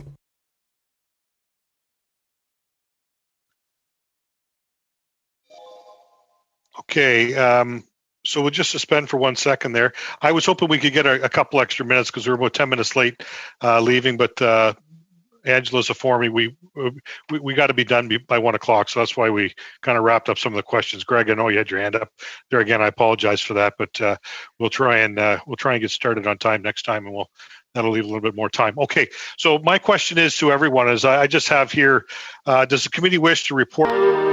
Okay, so we'll just suspend for 1 second there. I was hoping we could get a couple extra minutes because we were about 10 minutes late leaving, but Angela's informed me we got to be done by 1 o'clock, so that's why we kind of wrapped up some of the questions. Greg, I know you had your hand up there again. I apologize for that, but we'll try and get started on time next time, and that'll leave a little bit more time. Okay, so my question is to everyone: I just have here, does the committee wish to report?